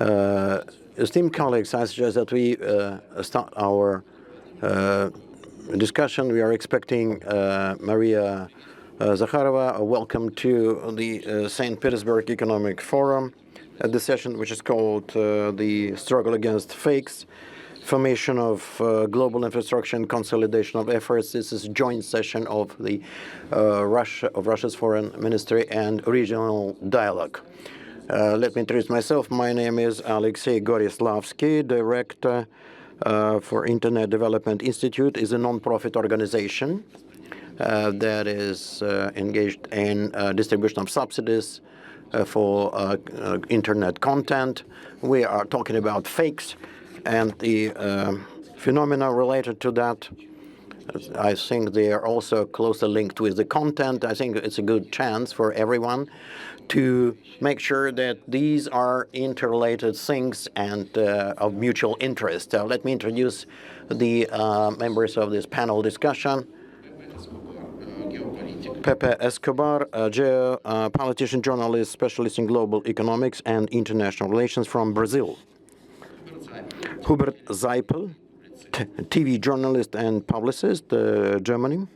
Esteemed colleagues, I suggest that we start our discussion. We are expecting Maria Zakharova. Welcome to the St. Petersburg Economic Forum, the session which is called the Struggle Against Fakes, Formation of Global Infrastructure and Consolidation of Efforts. This is a joint session of the Russia's Foreign Ministry and Regional Dialogue. Let me introduce myself. My name is Alexei Gorislavsky, Director for Internet Development Institute. Is a non-profit organization that is engaged in distribution of subsidies for Internet content. We are talking about fakes and the phenomena related to that. I think they are also closely linked with the content. I think it's a good chance for everyone to make sure that these are interrelated things and of mutual interest. Let me introduce the members of this panel discussion. Pepe Escobar, a geopolitician, journalist, specialist in global economics and international relations from Brazil. Hubert Seipel, TV journalist and publicist, Germany.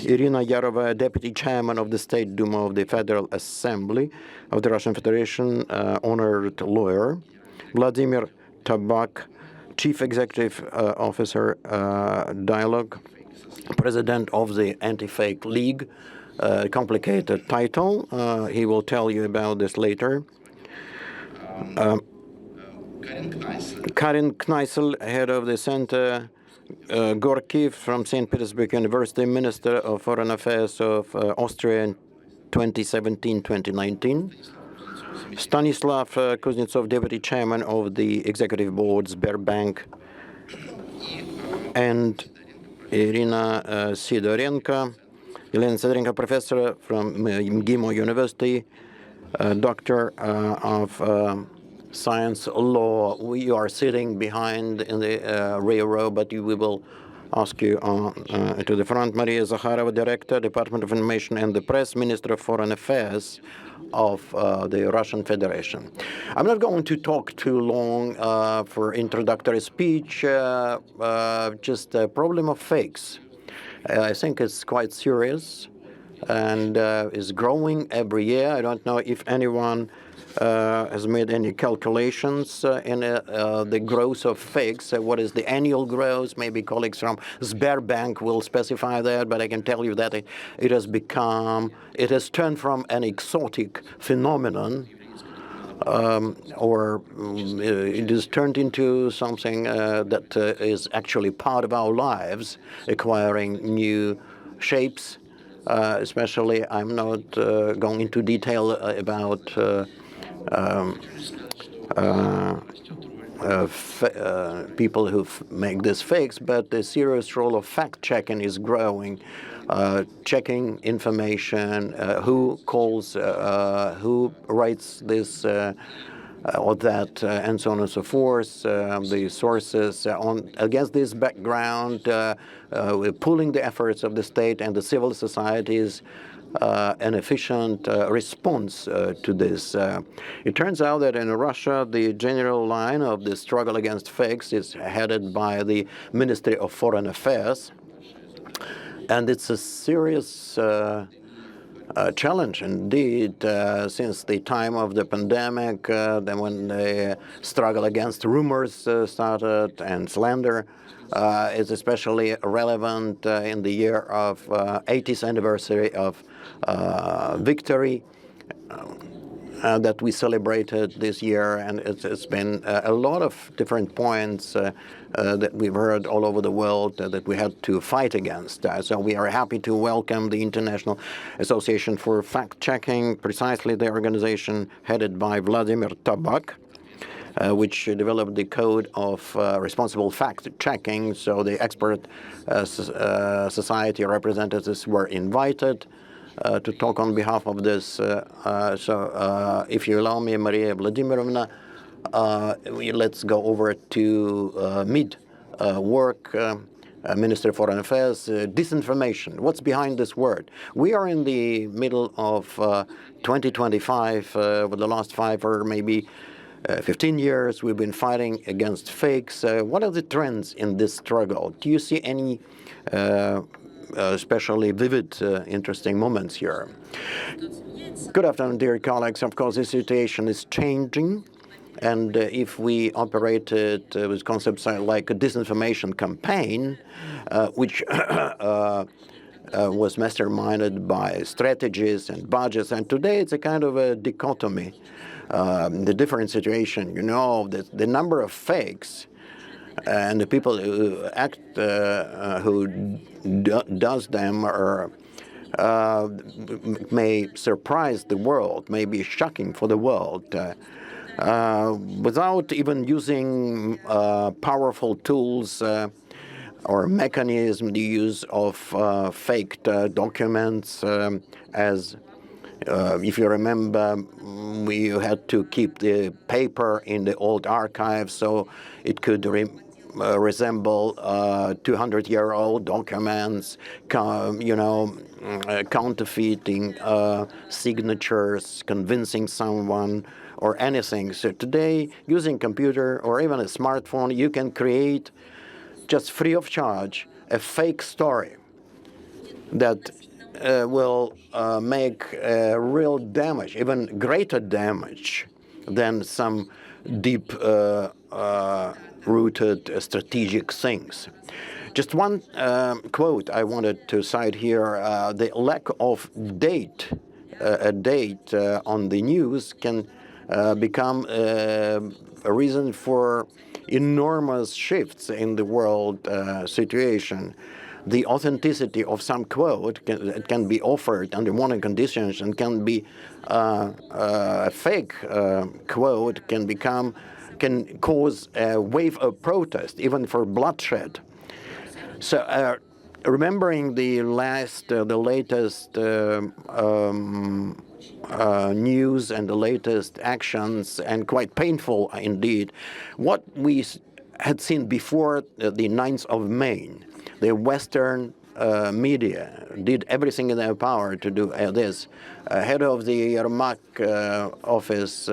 Irina Yarova, Deputy Chairman of the State Duma of the Federal Assembly of the Russian Federation, honored lawyer. Vladimir Tabak, Chief Executive Officer, Dialog, President of the Anti-Fake League, complicated title. He will tell you about this later. Karin Kneissel, head of the Center Gorky from St. Petersburg University, Minister of Foreign Affairs of Austria in 2017-2019. Stanislav Kuznetsov, Deputy Chairman of the Executive Board, Sberbank. And Irina Sidorenko, Professor from MGIMO University, Doctor of Science Law. We are sitting behind in the rear row, but we will ask you to the front. Maria Zakharova, Director, Department of Information and the Press, Minister of Foreign Affairs of the Russian Federation. I'm not going to talk too long for introductory speech, just a problem of fakes. I think it's quite serious and is growing every year. I don't know if anyone has made any calculations in the growth of fakes. What is the annual growth? Maybe colleagues from Sberbank will specify that, but I can tell you that it has turned from an exotic phenomenon, or it is turned into something that is actually part of our lives, acquiring new shapes. Especially, I'm not going into detail about people who make these fakes, but the serious role of fact-checking is growing. Checking information, who calls, who writes this or that, and so on and so forth, the sources. Against this background, we're pooling the efforts of the state and the civil societies an efficient response to this. It turns out that in Russia, the general line of the struggle against fakes is headed by the Ministry of Foreign Affairs, and it's a serious challenge indeed, since the time of the pandemic, then when the struggle against rumors started and slander. Is especially relevant in the year of 80th anniversary of victory that we celebrated this year, and it's been a lot of different points that we've heard all over the world that we had to fight against. So we are happy to welcome the International Association for Fact-Checking, precisely the organization headed by Vladimir Tabak, which developed the code of responsible fact-checking. So the expert society representatives were invited to talk on behalf of this. So if you allow me, Maria Vladimirovna, let's go over to mid-work Minister of Foreign Affairs, disinformation. What's behind this word? We are in the middle of 2025. For the last 5 or maybe 15 years, we've been fighting against fakes. What are the trends in this struggle? Do you see any especially vivid, interesting moments here? Good afternoon, dear colleagues. Of course, the situation is changing. And if we operated with concepts like a disinformation campaign, which was masterminded by strategies and budgets, and today it's a kind of a dichotomy, the different situation. You know, the number of fakes and the people who act, who does them, are may surprise the world, may be shocking for the world. Without even using powerful tools or mechanism, the use of faked documents, as if you remember, we had to keep the paper in the old archives so it could resemble 200-year-old documents, counterfeiting signatures, convincing someone, or anything. So today, using computer or even a smartphone, you can create, just free of charge, a fake story that will make real damage, even greater damage than some deep rooted strategic things. Just one quote I wanted to cite here: the lack of a date on the news can become a reason for enormous shifts in the world situation. The authenticity of some quote can be offered under modern conditions, and can be a fake quote can cause a wave of protest, even for bloodshed. So, remembering the latest news and the latest actions, and quite painful indeed, what we had seen before the 9th of May, the Western media did everything in their power to do this. Head of the Yermak office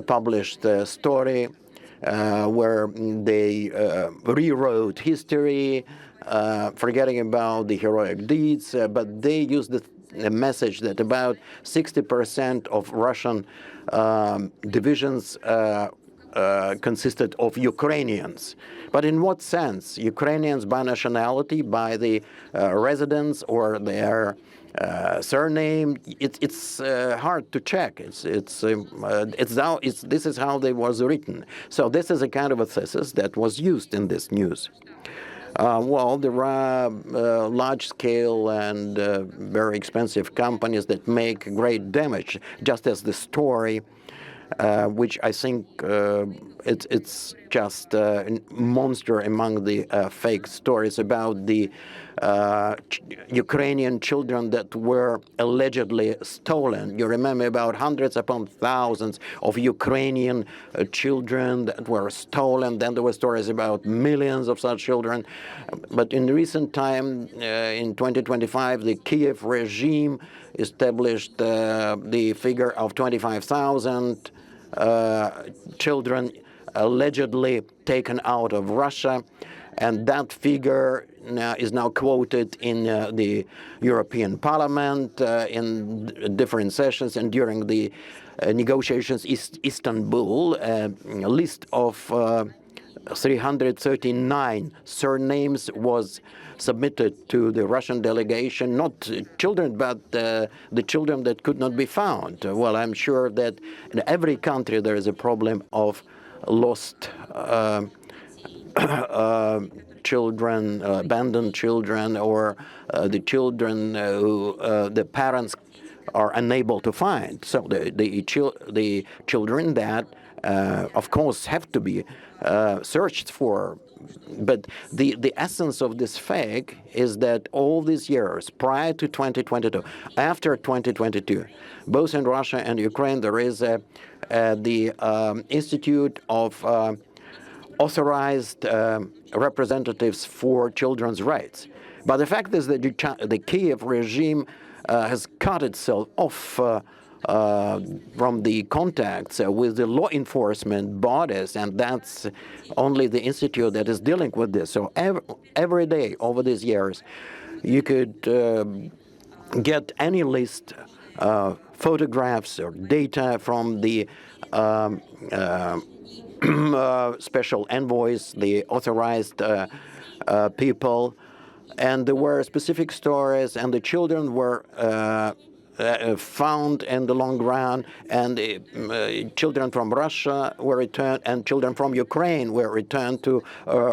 published a story where they rewrote history, forgetting about the heroic deeds, but they used the message that about 60% of Russian divisions consisted of Ukrainians. But in what sense? Ukrainians by nationality, by the residence, or their surname? It's hard to check. This is how they was written. So this is a kind of a thesis that was used in this news. Well, there are large-scale and very expensive companies that make great damage, just as the story, which I think it's just a monster among the fake stories about the Ukrainian children that were allegedly stolen. You remember about hundreds upon thousands of Ukrainian children that were stolen. Then there were stories about millions of such children. But in recent time, in 2025, the Kiev regime established the figure of 25,000 children allegedly taken out of Russia, and that figure is now quoted in the European Parliament in different sessions, and during the negotiations in Istanbul, a list of 339 surnames was submitted to the Russian delegation, not children, but the children that could not be found. Well, I'm sure that in every country there is a problem of lost children, abandoned children, or the children who the parents are unable to find. So the children that, of course, have to be searched for. But the essence of this fake is that all these years, prior to 2022, after 2022, both in Russia and Ukraine, there is the Institute of authorized representatives for children's rights. But the fact is that the Kiev regime has cut itself off from the contacts with the law enforcement bodies, and that's only the institute that is dealing with this. So every day over these years, you could get any list, photographs or data from the special envoys, the authorized people, and there were specific stories, and the children were found in the long run, and children from Russia were returned, and children from Ukraine were returned to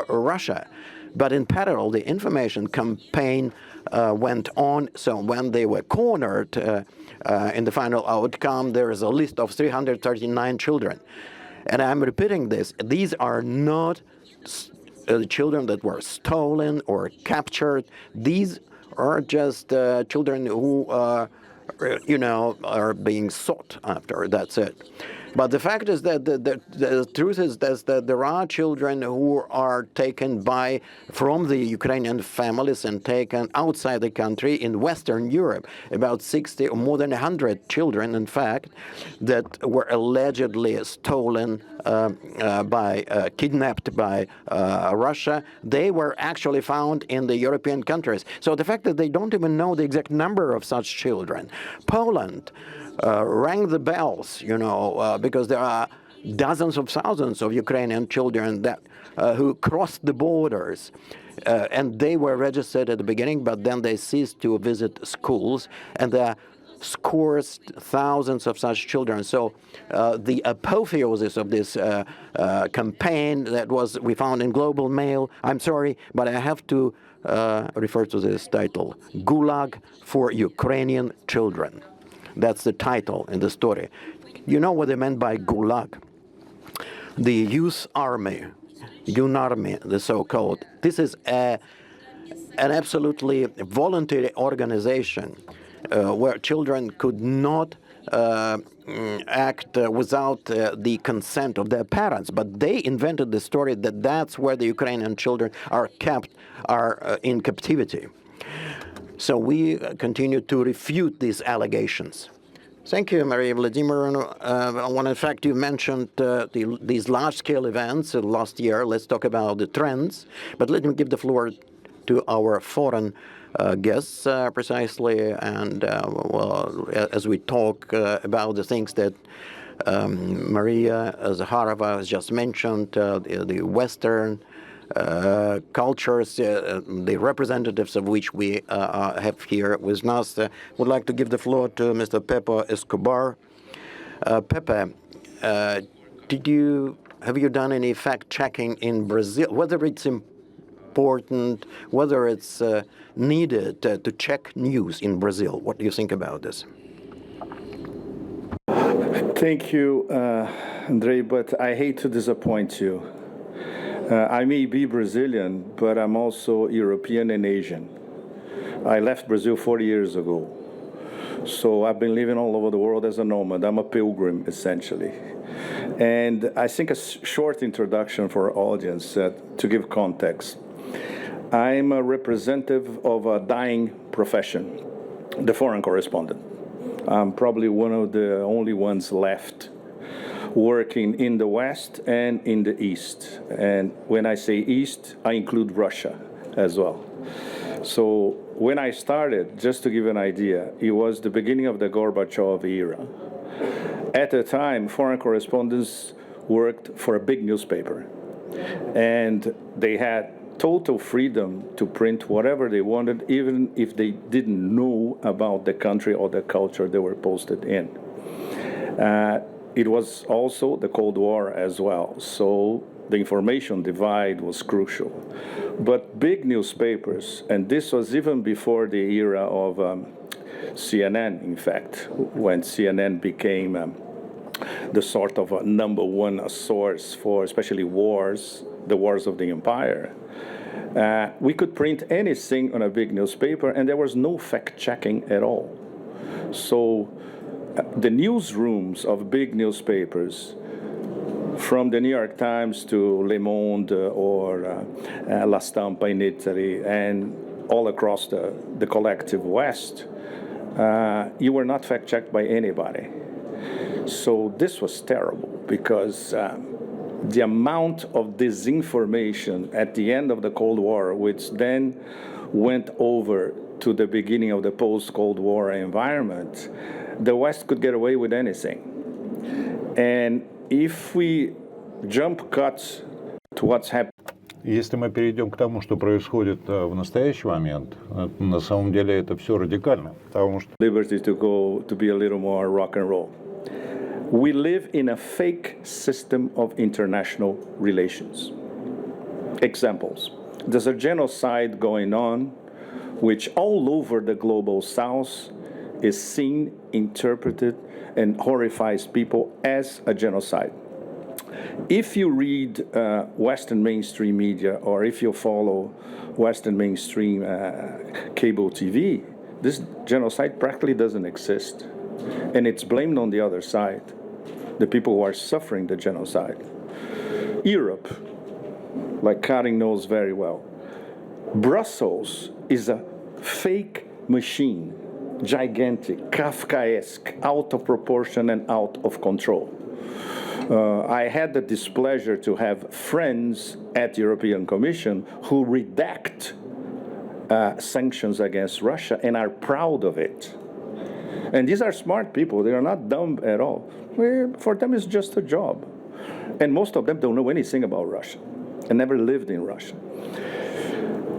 Russia. But in parallel, the information campaign went on. So when they were cornered in the final outcome, there is a list of 339 children. And I'm repeating this. These are not children that were stolen or captured. These are just children who are being sought after. That's it. But the fact is that the truth is that there are children who are taken from the Ukrainian families and taken outside the country in Western Europe. About 60 or more than 100 children, in fact, that were allegedly stolen kidnapped by Russia. They were actually found in the European countries. So the fact that they don't even know the exact number of such children. Poland rang the bells, because there are dozens of thousands of Ukrainian children that who crossed the borders, and they were registered at the beginning, but then they ceased to visit schools, and there are scores, thousands of such children. So the apotheosis of this campaign that we found in Global Mail, I'm sorry, but I have to refer to this title, Gulag for Ukrainian Children. That's the title in the story. You know what they meant by Gulag? The youth army, UNARMY, the so-called. This is an absolutely voluntary organization where children could not act without the consent of their parents. But they invented the story that that's where the Ukrainian children are in captivity. So we continue to refute these allegations. Thank you, Maria Vladimir. In fact, you mentioned these large-scale events last year. Let's talk about the trends. But let me give the floor to our foreign guests precisely, and as we talk about the things that Maria Zakharova has just mentioned, the Western cultures, the representatives of which we have here with us. Would like to give the floor to Mr. Pepe Escobar. Pepe, have you done any fact-checking in Brazil, whether it's important, whether it's needed to check news in Brazil? What do you think about this? Thank you, Andrei, but I hate to disappoint you. I may be Brazilian, but I'm also European and Asian. I left Brazil 40 years ago. So I've been living all over the world as a nomad. I'm a pilgrim, essentially. And I think a short introduction for our audience to give context. I'm a representative of a dying profession, the foreign correspondent. I'm probably one of the only ones left working in the West and in the East. And when I say East, I include Russia as well. So when I started, just to give an idea, it was the beginning of the Gorbachev era. At the time, foreign correspondents worked for a big newspaper. And they had total freedom to print whatever they wanted, even if they didn't know about the country or the culture they were posted in. It was also the Cold War as well, so the information divide was crucial. But big newspapers, and this was even before the era of CNN, in fact, when CNN became the sort of a number one source for especially wars, the wars of the empire. We could print anything on a big newspaper, and there was no fact-checking at all. So the newsrooms of big newspapers from the New York Times to Le Monde or La Stampa in Italy and all across the collective West, you were not fact-checked by anybody. So this was terrible because the amount of disinformation at the end of the Cold War, which then went over to the beginning of the post-Cold War environment, the West could get away with anything. And if we jump cuts to what's happening, Если мы перейдем к тому, что происходит в настоящий момент, на самом деле это все радикально, потому что liberty to be a little more rock and roll. We live in a fake system of international relations. Examples. There's a genocide going on, which all over the global South is seen, interpreted, and horrifies people as a genocide. If you read Western mainstream media, or if you follow Western mainstream cable TV, this genocide practically doesn't exist. And it's blamed on the other side, the people who are suffering the genocide. Europe, like Karin knows very well, Brussels is a fake machine, gigantic, Kafkaesque, out of proportion and out of control. I had the displeasure to have friends at the European Commission who redact sanctions against Russia and are proud of it. And these are smart people. They are not dumb at all. For them, it's just a job. And most of them don't know anything about Russia and never lived in Russia.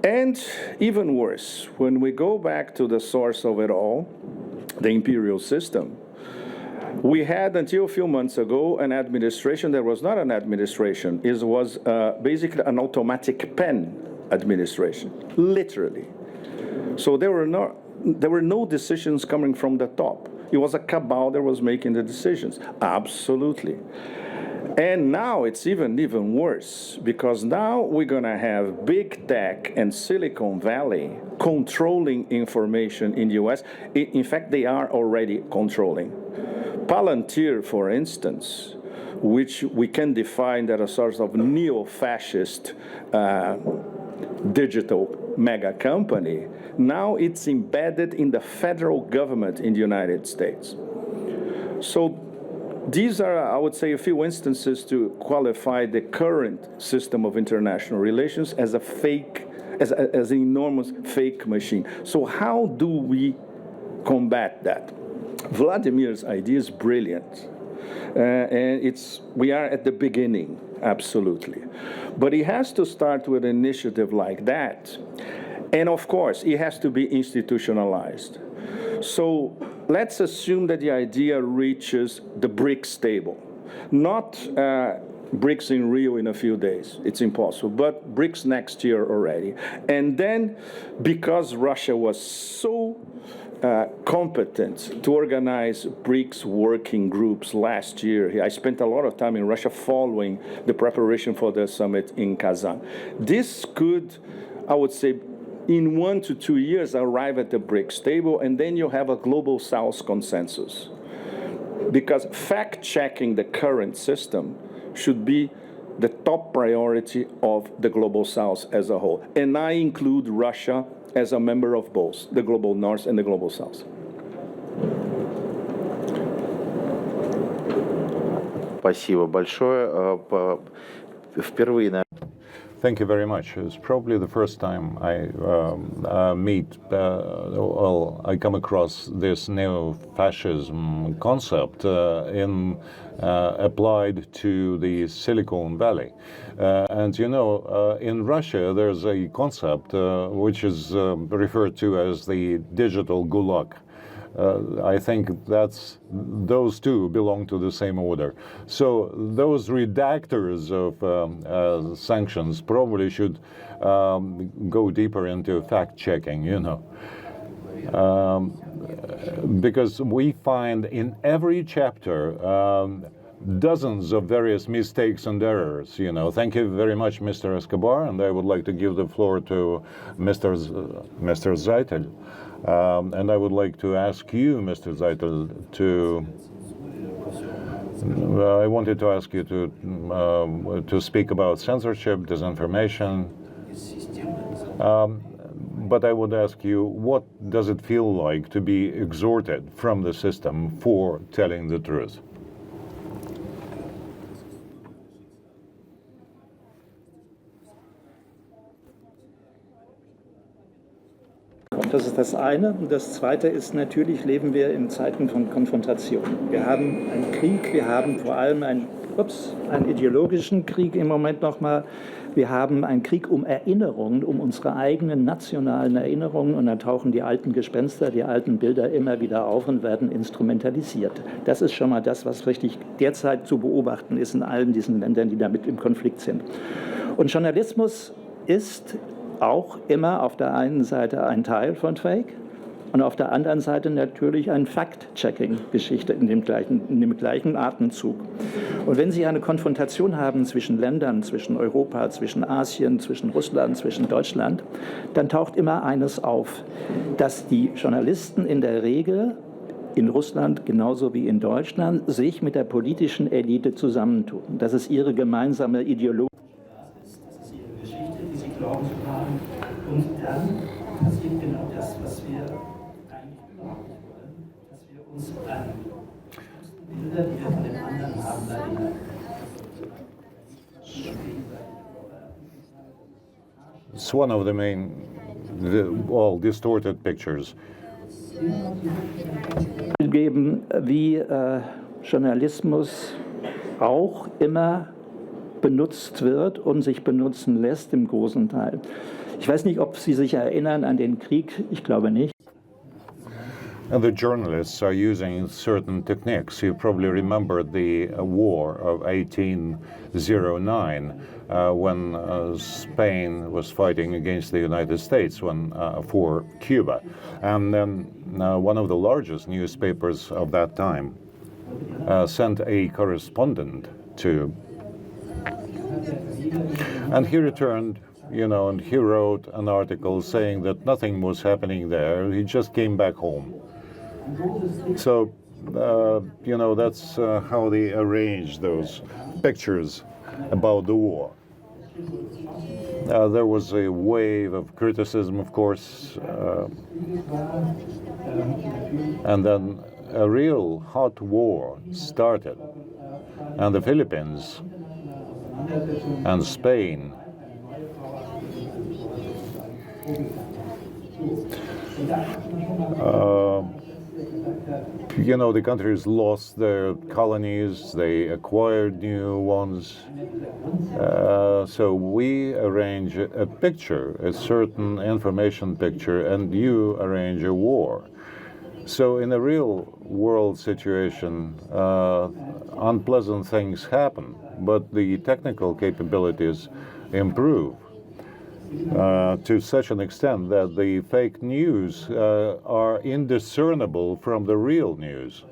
And even worse, when we go back to the source of it all, the imperial system, we had, until a few months ago, an administration that was not an administration. It was basically an automatic pen administration, literally. So there were no decisions coming from the top. It was a cabal that was making the decisions, absolutely. And now it's even worse, because now we're going to have big tech and Silicon Valley controlling information in the US. In fact, they are already controlling. Palantir, for instance, which we can define as a sort of neo-fascist digital mega company, now it's embedded in the federal government in the United States. So these are, I would say, a few instances to qualify the current system of international relations as a fake, as an enormous fake machine. So how do we combat that? Vladimir's idea is brilliant, and we are at the beginning, absolutely. But he has to start with an initiative like that, and of course, it has to be institutionalized. So let's assume that the idea reaches the BRICS table, not BRICS in Rio in a few days. It's impossible, but BRICS next year already. And then, because Russia was so competent to organize BRICS working groups last year. I spent a lot of time in Russia following the preparation for the summit in Kazan. This could, I would say, in 1 to 2 years, arrive at the BRICS table, and then you have a global South consensus. Because fact-checking the current system should be the top priority of the global South as a whole. And I include Russia as a member of both, the global North and the global South. Спасибо большое. Впервые, наверное. Thank you very much. It's probably the first time I I come across this neo-fascism concept applied to the Silicon Valley. And you know, in Russia, there's a concept which is referred to as the digital gulag. I think those two belong to the same order. So those redactors of sanctions probably should go deeper into fact-checking, you know. Because we find in every chapter dozens of various mistakes and errors, you know. Thank you very much, Mr. Escobar, and I would like to give the floor to Mr. Seipel. And I would like to ask you, Mr. Seipel, I wanted to ask you to speak about censorship, disinformation. But I would ask you, what does it feel like to be exhorted from the system for telling the truth? Das ist das eine. Und das zweite ist, natürlich leben wir in Zeiten von Konfrontation. Wir haben einen Krieg, wir haben vor allem einen ideologischen Krieg im Moment nochmal. Wir haben einen Krieg um Erinnerungen, um unsere eigenen nationalen Erinnerungen. Und dann tauchen die alten Gespenster, die alten Bilder immer wieder auf und werden instrumentalisiert. Das ist schon mal das, was richtig derzeit zu beobachten ist in allen diesen Ländern, die damit im Konflikt sind. Und Journalismus ist auch immer auf der einen Seite ein Teil von Fake und auf der anderen Seite natürlich eine Fact-Checking-Geschichte in dem gleichen Atemzug. Und wenn Sie eine Konfrontation haben zwischen Ländern, zwischen Europa, zwischen Asien, zwischen Russland, zwischen Deutschland, dann taucht immer eines auf, dass die Journalisten in der Regel in Russland genauso wie in Deutschland sich mit der politischen Elite zusammentun. Das ist ihre gemeinsame Ideologie. Das ist ihre Geschichte, die sie glauben zu haben. Und dann passiert genau das, was wir eigentlich überhaupt nicht wollen, dass wir uns an Bilder, die wir von den anderen haben, erinnern. It's one of the main, distorted pictures. Geben, wie Journalismus auch immer benutzt wird und sich benutzen lässt im großen Teil. Ich weiß nicht, ob Sie sich erinnern an den Krieg. Ich glaube nicht. And the journalists are using certain techniques. You probably remember the war of 1809 when Spain was fighting against the United States for Cuba. And then one of the largest newspapers of that time sent a correspondent to. And he returned, and he wrote an article saying that nothing was happening there. He just came back home. So, that's how they arranged those pictures about the war. There was a wave of criticism, of course, and then a real hot war started. And the Philippines and Spain the countries lost their colonies, they acquired new ones. So we arrange a picture, a certain information picture, and you arrange a war. So in a real world situation, unpleasant things happen, but the technical capabilities improve. To such an extent that the fake news are indiscernible from the real news.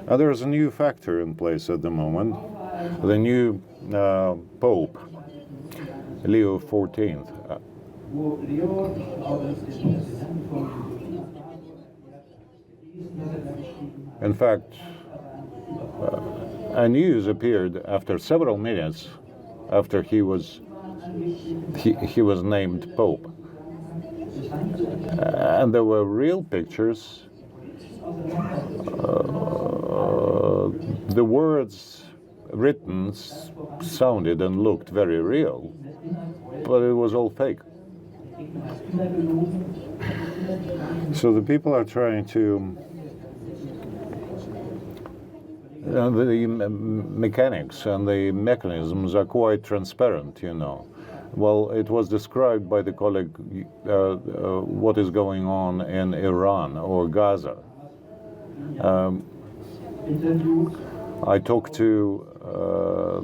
And there's a new factor in place at the moment. The new Pope, Leo XIV. In fact, a news appeared after several minutes after he was named Pope. And there were real pictures. The words written sounded and looked very real, but it was all fake. So the people are trying to... the mechanics and the mechanisms are quite transparent, Well, it was described by the colleague what is going on in Iran or Gaza. I talked to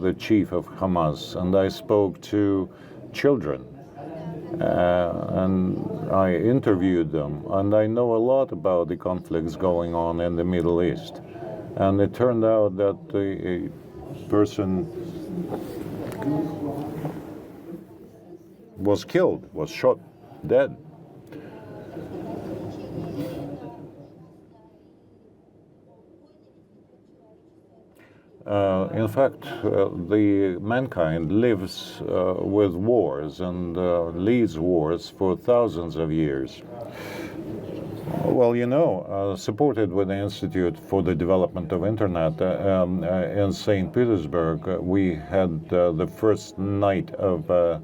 the chief of Hamas, and I spoke to children, and I interviewed them, and I know a lot about the conflicts going on in the Middle East. And it turned out that a person was killed, was shot dead. In fact, the mankind lives with wars and leads wars for thousands of years. Well, supported with the Institute for the Development of Internet in St. Petersburg, we had the first night of the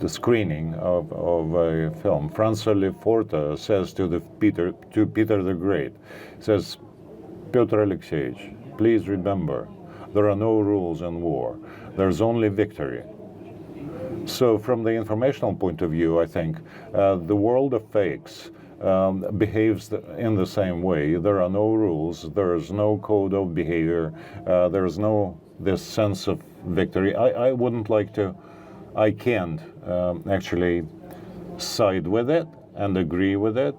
screening of a film. Franza Leforta says to Peter the Great, says, Pyotr Alexeyevich, please remember, there are no rules in war. There's only victory. So from the informational point of view, I think the world of fakes behaves in the same way. There are no rules. There is no code of behavior. There is no this sense of victory. I can't actually side with it and agree with it.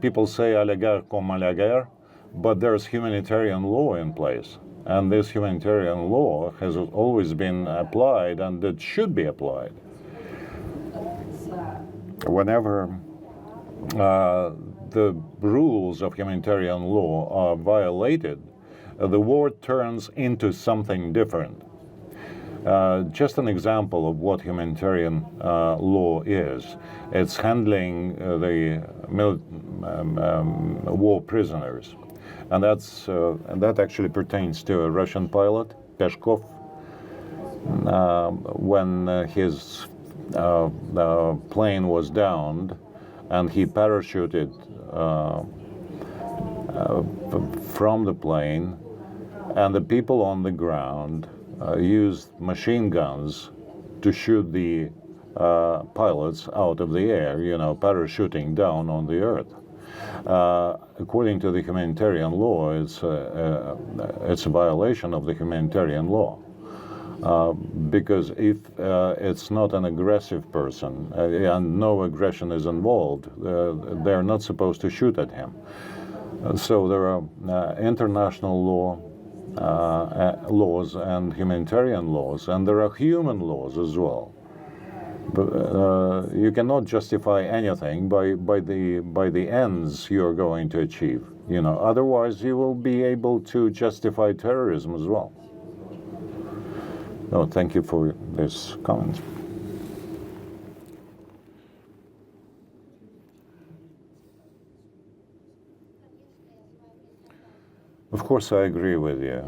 People say à la guerre comme à la guerre, but there's humanitarian law in place. And this humanitarian law has always been applied, and it should be applied. Whenever the rules of humanitarian law are violated, the war turns into something different. Just an example of what humanitarian law is. It's handling the war prisoners. And that actually pertains to a Russian pilot, Peshkov, when his plane was downed and he parachuted from the plane, and the people on the ground used machine guns to shoot the pilots out of the air, parachuting down on the earth. According to the humanitarian law, it's a violation of the humanitarian law. Because if it's not an aggressive person and no aggression is involved, they're not supposed to shoot at him. So there are international laws and humanitarian laws, and there are human laws as well. But you cannot justify anything by the ends you're going to achieve. Otherwise you will be able to justify terrorism as well. No, thank you for this comment. Of course, I agree with you.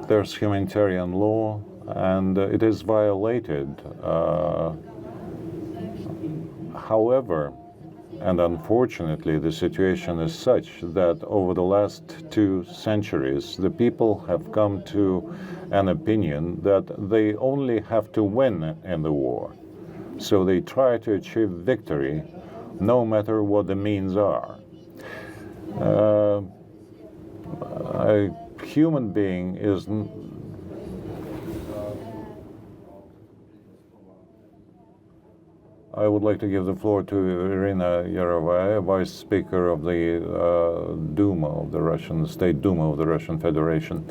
There's humanitarian law, and it is violated. However, and unfortunately, the situation is such that over the last 2 centuries, the people have come to an opinion that they only have to win in the war. So they try to achieve victory no matter what the means are. A human being is I would like to give the floor to Irina Yarovaya, Vice Speaker of the Duma of the Russian State Duma of the Russian Federation,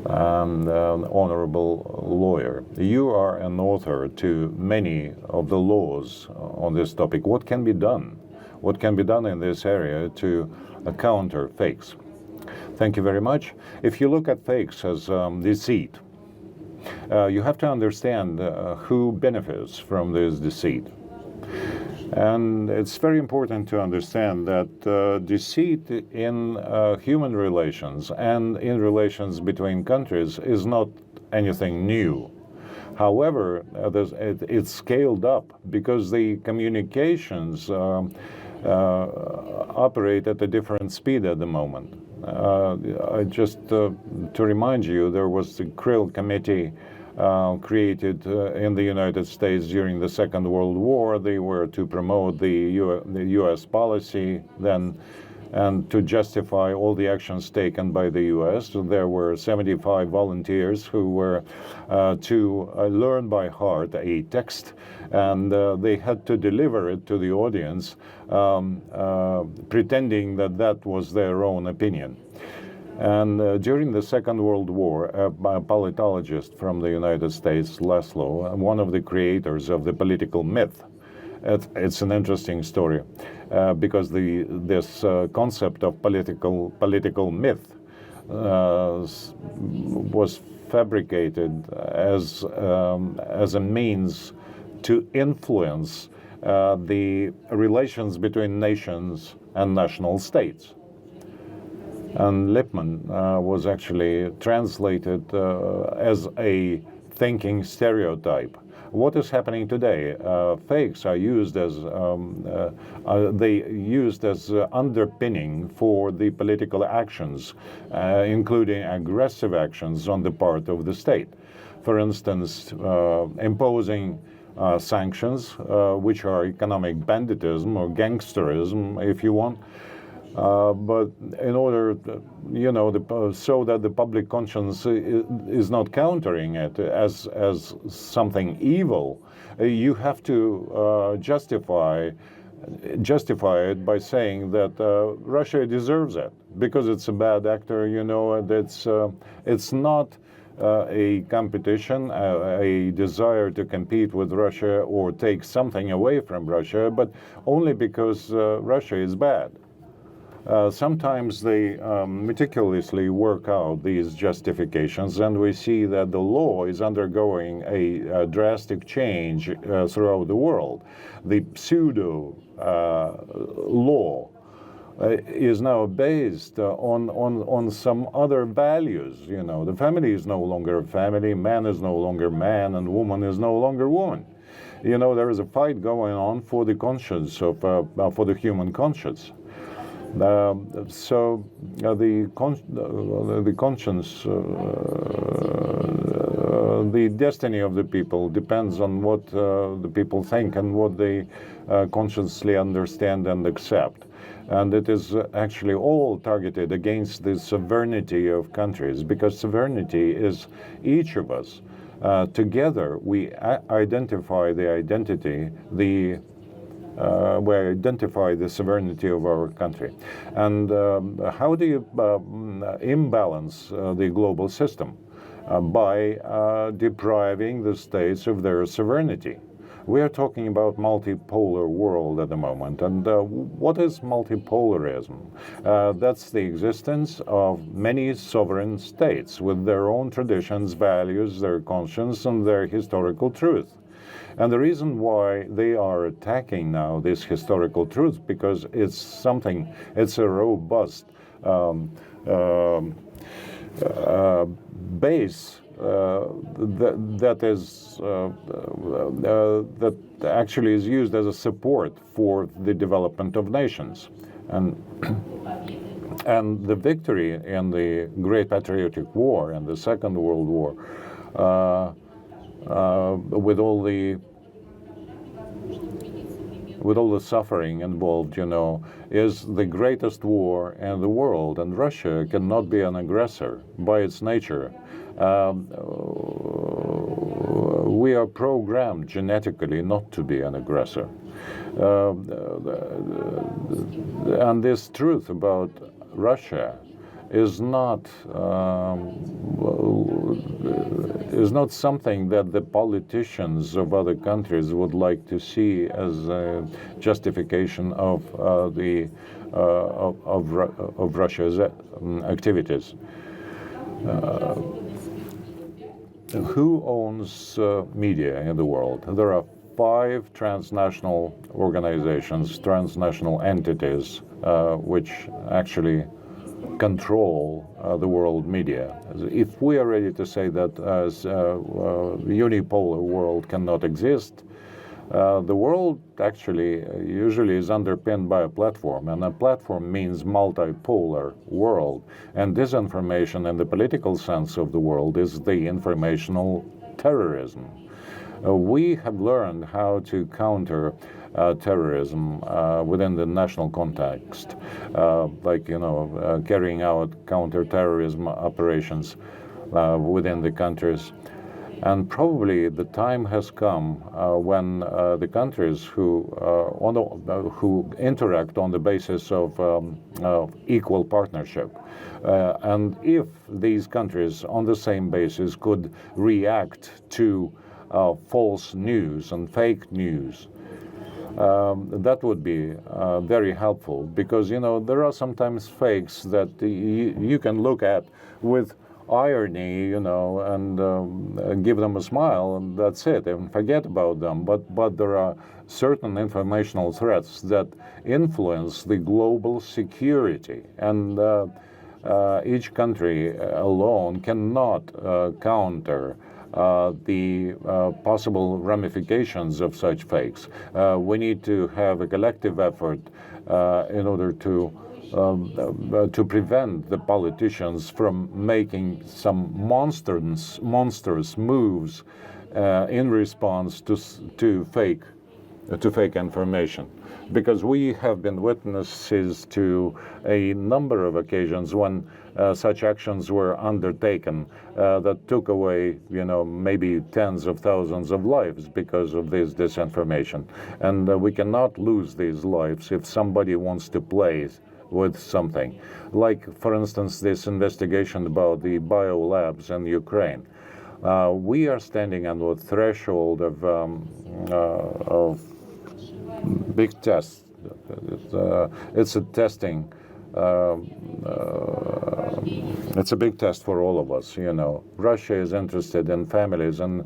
and honorable lawyer. You are an author to many of the laws on this topic. What can be done? What can be done in this area to counter fakes? Thank you very much. If you look at fakes as deceit, you have to understand who benefits from this deceit. And it's very important to understand that deceit in human relations and in relations between countries is not anything new. However, it's scaled up because the communications operate at a different speed at the moment. Just to remind you, there was the Krill Committee created in the United States during the Second World War. They were to promote the U.S. policy then and to justify all the actions taken by the U.S. There were 75 volunteers who were to learn by heart a text, and they had to deliver it to the audience, pretending that that was their own opinion. And during the Second World War, a politologist from the United States, Laszlo, one of the creators of the political myth, it's an interesting story because this concept of political myth was fabricated as a means to influence the relations between nations and national states. And Lippmann was actually translated as a thinking stereotype. What is happening today? Fakes are used as underpinning for the political actions, including aggressive actions on the part of the state. For instance, imposing sanctions, which are economic banditism or gangsterism, if you want. But in order, so that the public conscience is not countering it as something evil, you have to justify it by saying that Russia deserves it because it's a bad actor. It's not a competition, a desire to compete with Russia or take something away from Russia, but only because Russia is bad. Sometimes they meticulously work out these justifications, and we see that the law is undergoing a drastic change throughout the world. The pseudo law is now based on some other values. The family is no longer a family, man is no longer man, and woman is no longer woman. There is a fight going on for the conscience for the human conscience. So the conscience, the destiny of the people depends on what the people think and what they consciously understand and accept. And it is actually all targeted against the sovereignty of countries, because sovereignty is each of us. Together we identify the identity, we identify the sovereignty of our country. And how do you imbalance the global system? By depriving the states of their sovereignty. We are talking about multipolar world at the moment. And what is multipolarism? That's the existence of many sovereign states with their own traditions, values, their conscience, and their historical truth. And the reason why they are attacking now this historical truth, because it's a robust base that actually is used as a support for the development of nations. And the victory in the Great Patriotic War and the Second World War, with all the suffering involved, is the greatest war in the world, and Russia cannot be an aggressor by its nature. We are programmed genetically not to be an aggressor. And this truth about Russia is not something that the politicians of other countries would like to see as a justification of Russia's activities. Who owns media in the world? There are 5 transnational organizations, transnational entities, which actually control the world media. If we are ready to say that as unipolar world cannot exist, the world actually usually is underpinned by a platform, and a platform means multipolar world. And disinformation in the political sense of the world is the informational terrorism. We have learned how to counter terrorism within the national context, carrying out counter-terrorism operations within the countries. And probably the time has come when the countries who interact on the basis of equal partnership, and if these countries on the same basis could react to false news and fake news, That would be very helpful, because there are sometimes fakes that you can look at with irony, and give them a smile, and that's it, and forget about them. But there are certain informational threats that influence the global security, and each country alone cannot counter the possible ramifications of such fakes. We need to have a collective effort in order to prevent the politicians from making some monstrous moves in response to fake information. Because we have been witnesses to a number of occasions when such actions were undertaken that took away, maybe tens of thousands of lives because of this disinformation. And we cannot lose these lives if somebody wants to play with something. Like, for instance, this investigation about the biolabs in Ukraine. We are standing on the threshold of big tests. It's a testing. It's a big test for all of us. Russia is interested in families and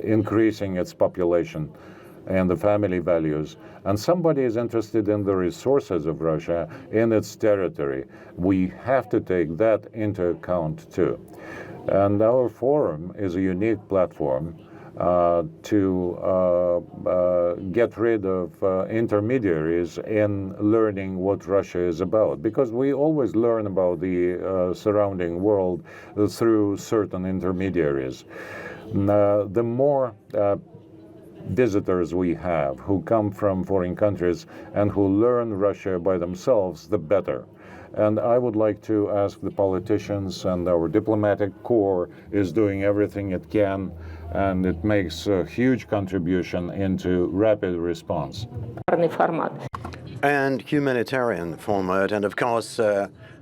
increasing its population and the family values. And somebody is interested in the resources of Russia in its territory. We have to take that into account too. And our forum is a unique platform to get rid of intermediaries in learning what Russia is about, because we always learn about the surrounding world through certain intermediaries. The more visitors we have who come from foreign countries and who learn Russia by themselves, the better. And I would like to ask the politicians, and our diplomatic corps is doing everything it can, and it makes a huge contribution into rapid response. And humanitarian format, and of course,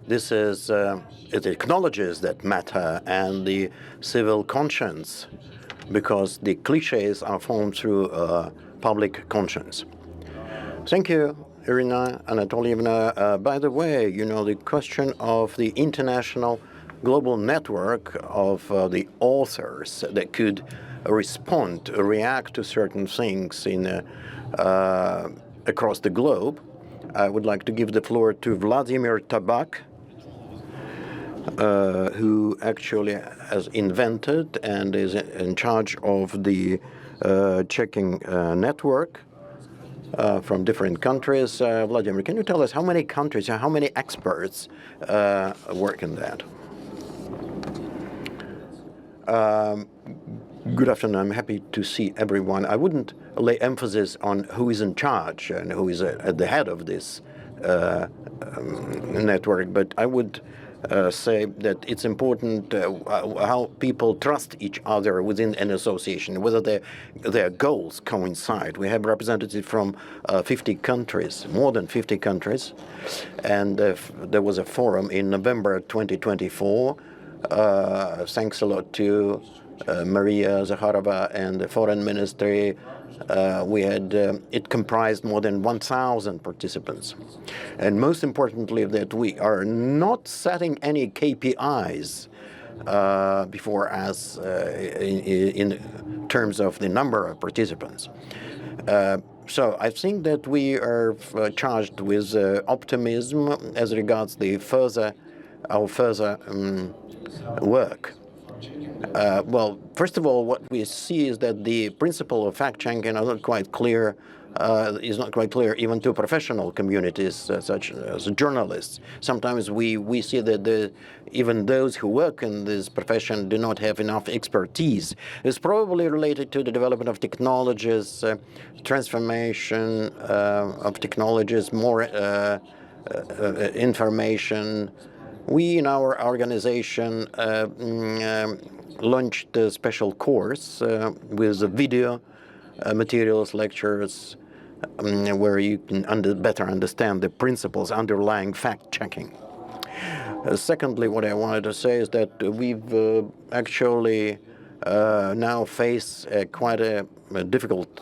this is it acknowledges that matter and the civil conscience, because the cliches are formed through public conscience. Thank you, Irina Anatolievna. By the way, the question of the international global network of the authors that could respond, react to certain things across the globe. I would like to give the floor to Vladimir Tabak, who actually has invented and is in charge of the checking network from different countries. Vladimir, can you tell us how many countries, how many experts work in that? Good afternoon. I'm happy to see everyone. I wouldn't lay emphasis on who is in charge and who is at the head of this network, but I would say that it's important how people trust each other within an association, whether their goals coincide. We have representatives from 50 countries, more than 50 countries, and there was a forum in November 2024. Thanks a lot to Maria Zakharova and the Foreign Ministry. We had it comprised more than 1,000 participants, and most importantly, that we are not setting any KPIs before us in terms of the number of participants. So I think that we are charged with optimism as regards our further work. Well, first of all, what we see is that the principle of fact-checking are not quite clear, is not quite clear even to professional communities such as journalists. Sometimes we see that even those who work in this profession do not have enough expertise. It's probably related to the development of technologies, transformation of technologies, more information. We in our organization launched a special course with video materials, lectures, where you can better understand the principles underlying fact-checking. Secondly, what I wanted to say is that we've actually now face quite a difficult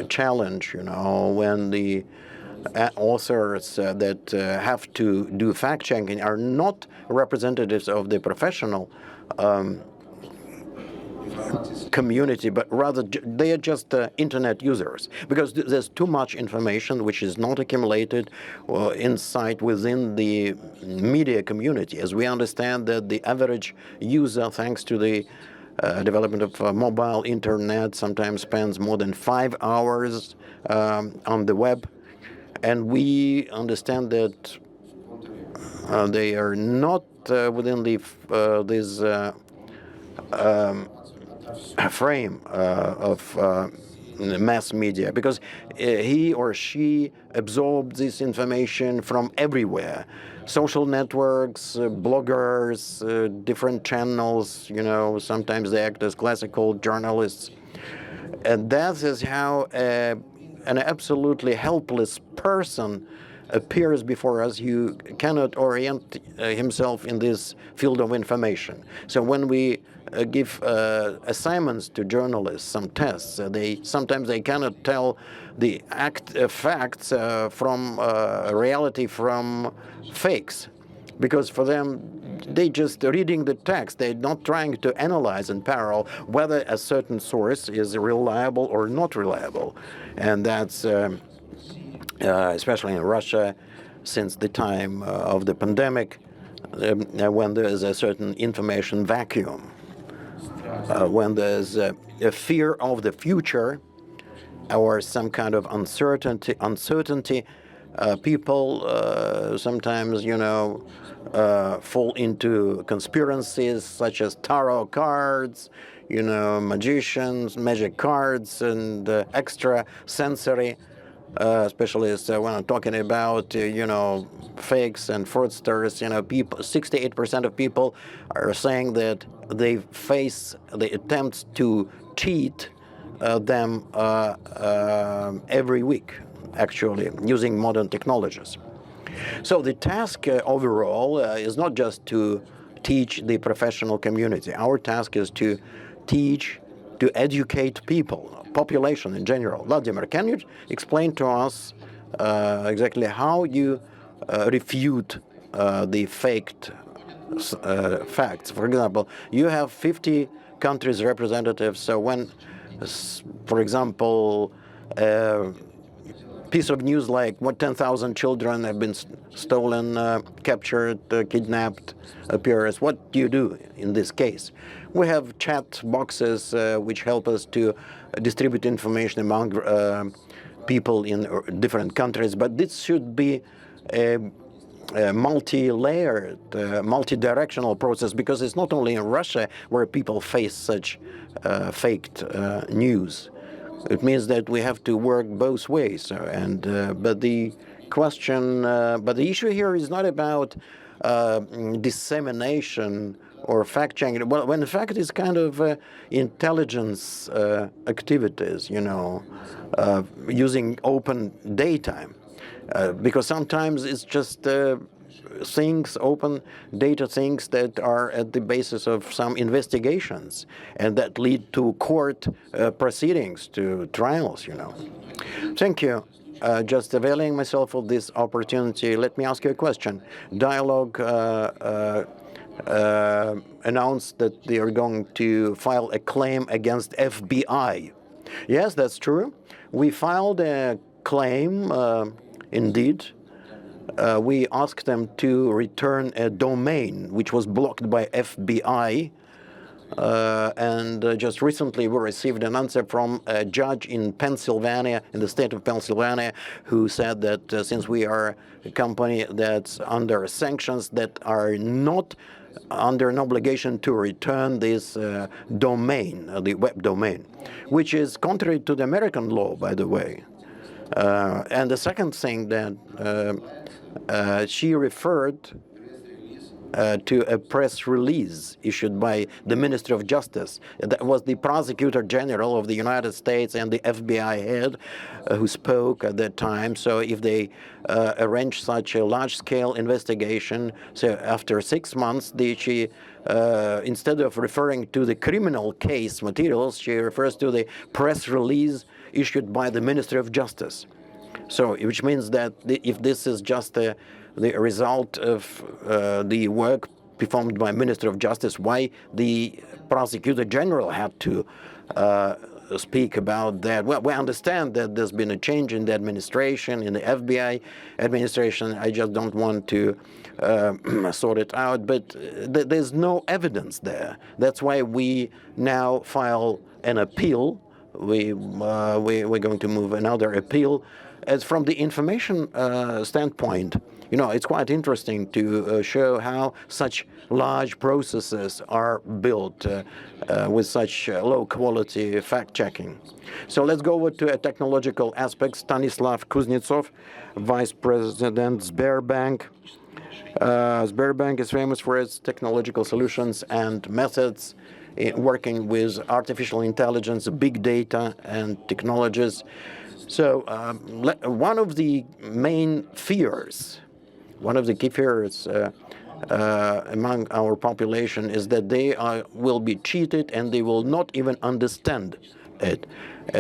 challenge, when the authors that have to do fact-checking are not representatives of the professional community, but rather they are just internet users, because there's too much information which is not accumulated inside within the media community. As we understand that the average user, thanks to the development of mobile internet, sometimes spends more than 5 hours on the web, and we understand that they are not within the this frame of mass media, because he or she absorbs this information from everywhere. Social networks, bloggers, different channels, sometimes they act as classical journalists. And that is how an absolutely helpless person appears before us who cannot orient himself in this field of information. So when we give assignments to journalists, some tests, sometimes they cannot tell the facts from reality from fakes, because for them they just reading the text. They're not trying to analyze in parallel whether a certain source is reliable or not reliable. And that's especially in Russia, since the time of the pandemic, when there is a certain information vacuum, when there's a fear of the future or some kind of uncertainty, people sometimes, fall into conspiracies such as tarot cards, magicians, magic cards, and extra sensory. Especially when I'm talking about, fakes and fraudsters, people, 68% of people are saying that they face the attempts to cheat them every week, actually, using modern technologies. So the task overall is not just to teach the professional community. Our task is to educate people, population in general. Vladimir, can you explain to us exactly how you refute the faked facts? For example, you have 50 countries representatives, so when, for example, piece of news like 10,000 children have been stolen, captured, kidnapped appears, what do you do in this case? We have chat boxes which help us to distribute information among people in different countries, but this should be a multi-layered, multi-directional process, because it's not only in Russia where people face such faked news. It means that we have to work both ways. But the issue here is not about dissemination or fact-checking. Well, when in fact it's kind of intelligence activities, using open data. Because sometimes it's just open data things that are at the basis of some investigations and that lead to court proceedings, to trials, Thank you. Just availing myself of this opportunity, let me ask you a question. Dialog announced that they are going to file a claim against FBI. Yes, that's true. We filed a claim, indeed. We asked them to return a domain which was blocked by FBI. And just recently we received an answer from a judge in Pennsylvania, in the state of Pennsylvania, who said that since we are a company that's under sanctions, that are not under an obligation to return this domain, the web domain, which is contrary to the American law, by the way. And the second thing that she referred to a press release issued by the Ministry of Justice. That was the Prosecutor General of the United States and the FBI head who spoke at that time. So if they arrange such a large-scale investigation, so after 6 months, she instead of referring to the criminal case materials, she refers to the press release issued by the Ministry of Justice. So, which means that if this is just the result of the work performed by Minister of Justice, why the Prosecutor General had to speak about that? Well, we understand that there's been a change in the administration, in the FBI administration. I just don't want to sort it out, but there's no evidence there. That's why we now file an appeal. We're going to move another appeal. As from the information standpoint, you know, it's quite interesting to show how such large processes are built with such low quality fact-checking. So let's go over to a technological aspect. Stanislav Kuznetsov, Vice President, Sberbank. Sberbank is famous for its technological solutions and methods in working with artificial intelligence, big data, and technologies. So one of the main fears, one of the key fears among our population is that they will be cheated and they will not even understand it.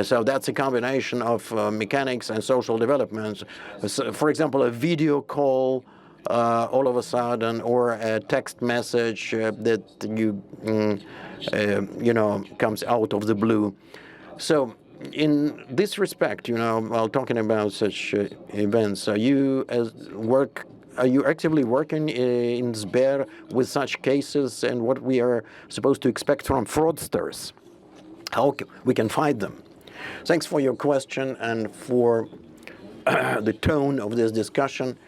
So that's a combination of mechanics and social developments. So, for example, a video call all of a sudden, or a text message that you know, comes out of the blue. So in this respect, you know, while talking about such events, are you actively working in Sber with such cases, and what we are supposed to expect from fraudsters? How we can fight them? Thanks for your question and for the tone of this discussion.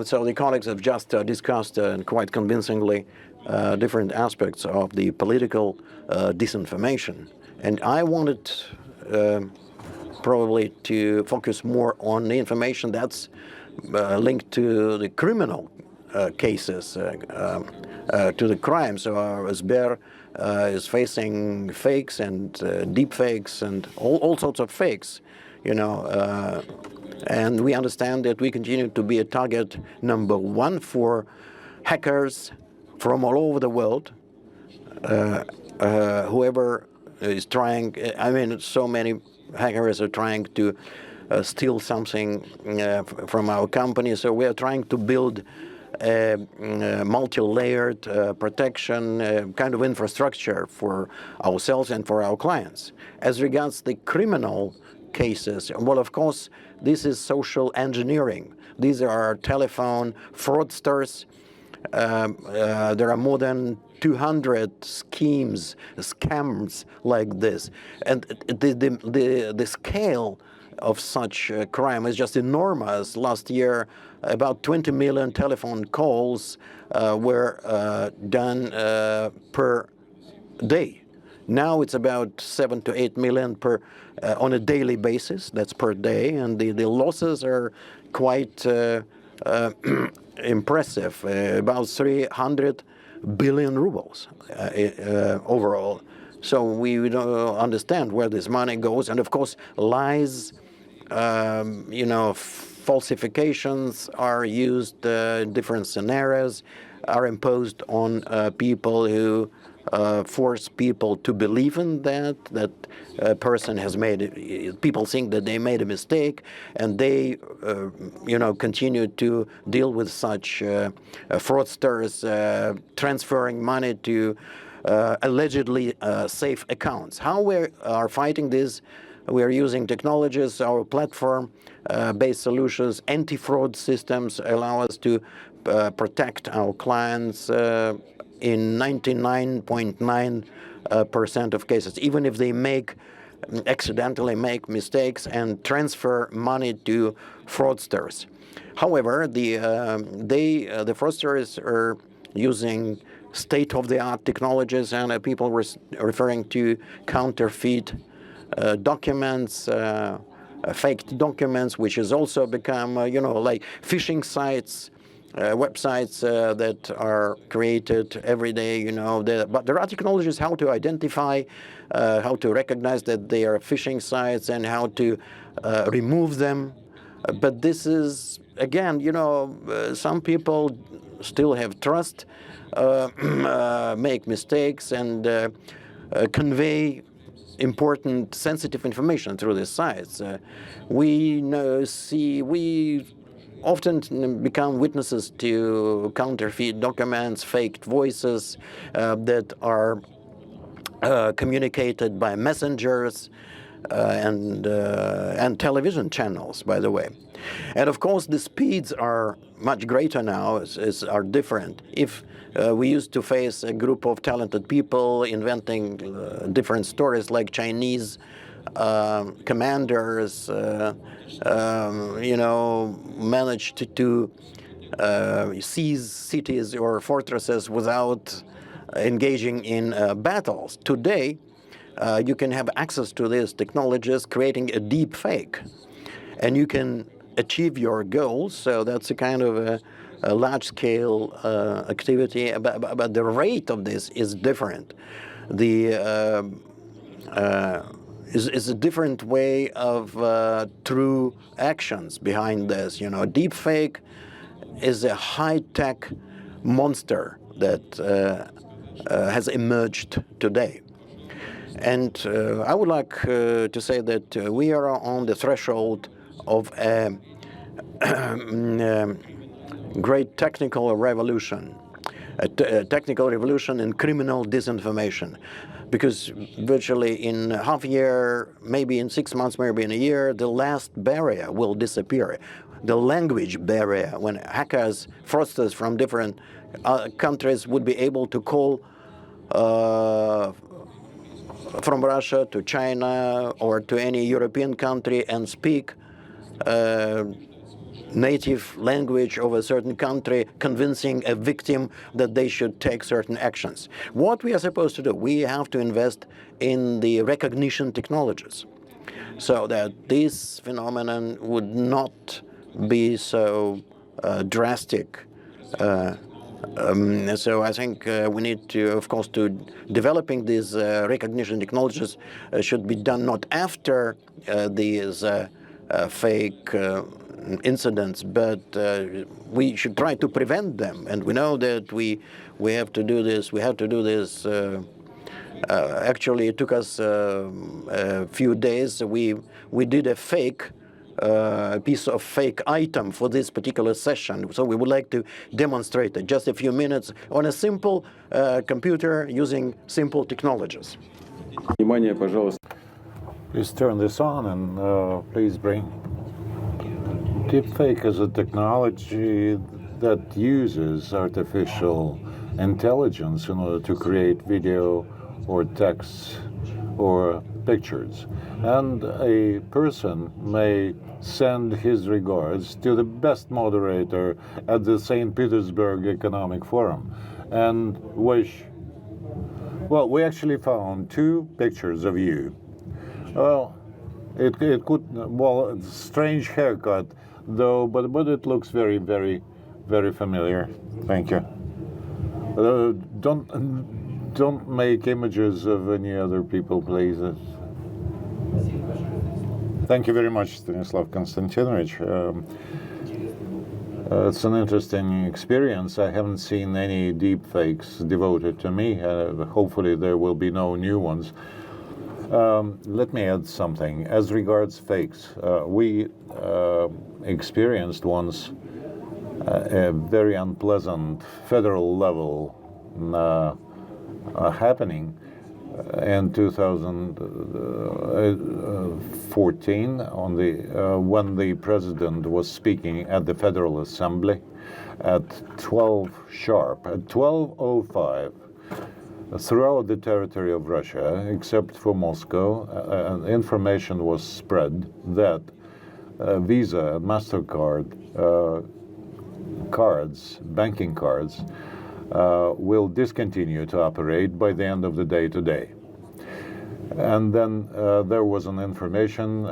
So the colleagues have just discussed quite convincingly different aspects of the political disinformation. And I wanted probably to focus more on the information that's linked to the criminal cases, to the crime. So Sber is facing fakes and deep fakes and all sorts of fakes, you know. And we understand that we continue to be a target number one for hackers from all over the world. Whoever is trying, I mean, so many hackers are trying to steal something from our company. So we are trying to build a multi-layered protection kind of infrastructure for ourselves and for our clients. As regards the criminal cases, well, of course, this is social engineering. These are telephone fraudsters. There are more than 200 scams like this, and the scale of such crime is just enormous. Last year, about 20 million telephone calls were done per day. Now it's about 7 to 8 million on a daily basis. That's per day, and the losses are quite impressive. About 300 billion rubles overall. So we don't understand where this money goes, and of course, lies, you know, falsifications are used in different scenarios, are imposed on people who force people to believe in that a person has made. People think that they made a mistake, and they, you know, continue to deal with such fraudsters, transferring money to allegedly safe accounts. How we are fighting this? We are using technologies. Our platform-based solutions, anti-fraud systems allow us to protect our clients in 99.9% of cases, even if they accidentally make mistakes and transfer money to fraudsters. However, the fraudsters are using state-of-the-art technologies, and people were referring to counterfeit documents, faked documents, which has also become, you know, like phishing sites, websites that are created every day, you know. But there are technologies how to identify, how to recognize that they are phishing sites, and how to remove them. But this is, again, you know, some people still have trust, make mistakes, and convey important sensitive information through these sites. We often become witnesses to counterfeit documents, faked voices that are communicated by messengers and television channels, by the way. And of course, the speeds are much greater now, are different. If we used to face a group of talented people inventing different stories like Chinese commanders, managed to seize cities or fortresses without engaging in battles. Today, you can have access to these technologies, creating a deep fake, and you can achieve your goals. So that's a kind of a large-scale activity, but the rate of this is different. Is a different way of true actions behind this. Deep fake is a high-tech monster that has emerged today. And I would like to say that we are on the threshold of a great technical revolution, a technical revolution in criminal disinformation. Because virtually in half a year, maybe in 6 months, maybe in a year, the last barrier will disappear. The language barrier, when hackers, fraudsters from different countries would be able to call from Russia to China or to any European country and speak native language of a certain country, convincing a victim that they should take certain actions. What we are supposed to do, we have to invest in the recognition technologies so that this phenomenon would not be so drastic. So I think we need to, of course, to developing these recognition technologies should be done not after these fake incidents, but we should try to prevent them. And we know that we have to do this. We have to do this. Actually, it took us a few days. We did a fake piece of fake item for this particular session. So we would like to demonstrate it just a few minutes on a simple computer using simple technologies. Внимание, пожалуйста. Please turn this on and please bring. Deepfake is a technology that uses artificial intelligence in order to create video or text or pictures. And a person may send his regards to the best moderator at the St. Petersburg Economic Forum and wish. Well, we actually found 2 pictures of you. Well, it could, well, strange haircut though, but it looks very, very, very familiar. Thank you. Don't make images of any other people, please. Thank you very much, Stanislav Konstantinovich. It's an interesting experience. I haven't seen any deep fakes devoted to me. Hopefully there will be no new ones. Let me add something. As regards fakes, we experienced once a very unpleasant federal level happening in 2014 on when the president was speaking at the Federal Assembly at 12 sharp, at 12:05. Throughout the territory of Russia, except for Moscow, information was spread that Visa and MasterCard banking cards, will discontinue to operate by the end of the day today. And then there was an information,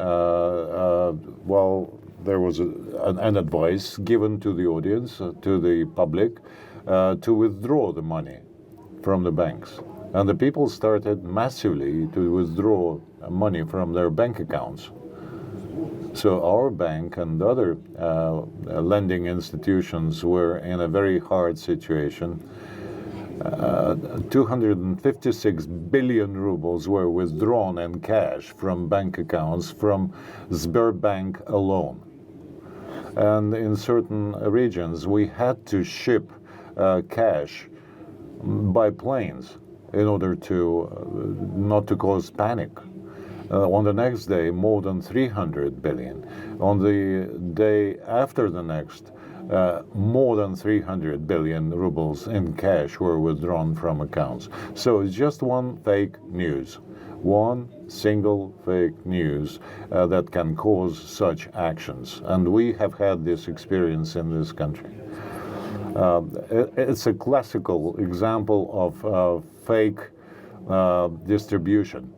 there was an advice given to the audience, to the public, to withdraw the money from the banks. And the people started massively to withdraw money from their bank accounts. So our bank and other lending institutions were in a very hard situation. 256 billion rubles were withdrawn in cash from bank accounts from Sberbank alone. And in certain regions, we had to ship cash by planes in order to not to cause panic. On the next day, more than 300 billion. On the day after the next, more than 300 billion rubles in cash were withdrawn from accounts. So it's just one fake news, one single fake news that can cause such actions. And we have had this experience in this country. It's a classical example of fake distribution.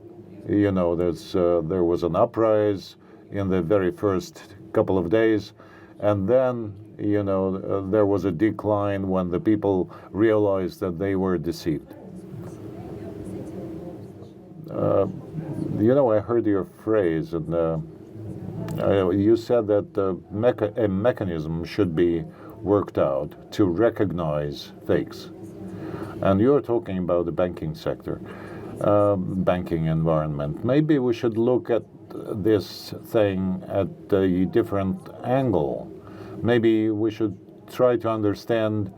You know, there was an uprise in the very first couple of days, and then, you know, there was a decline when the people realized that they were deceived. You know, I heard your phrase, and you said that a mechanism should be worked out to recognize fakes. And you're talking about the banking sector. Banking environment. Maybe we should look at this thing at a different angle. Maybe we should try to understand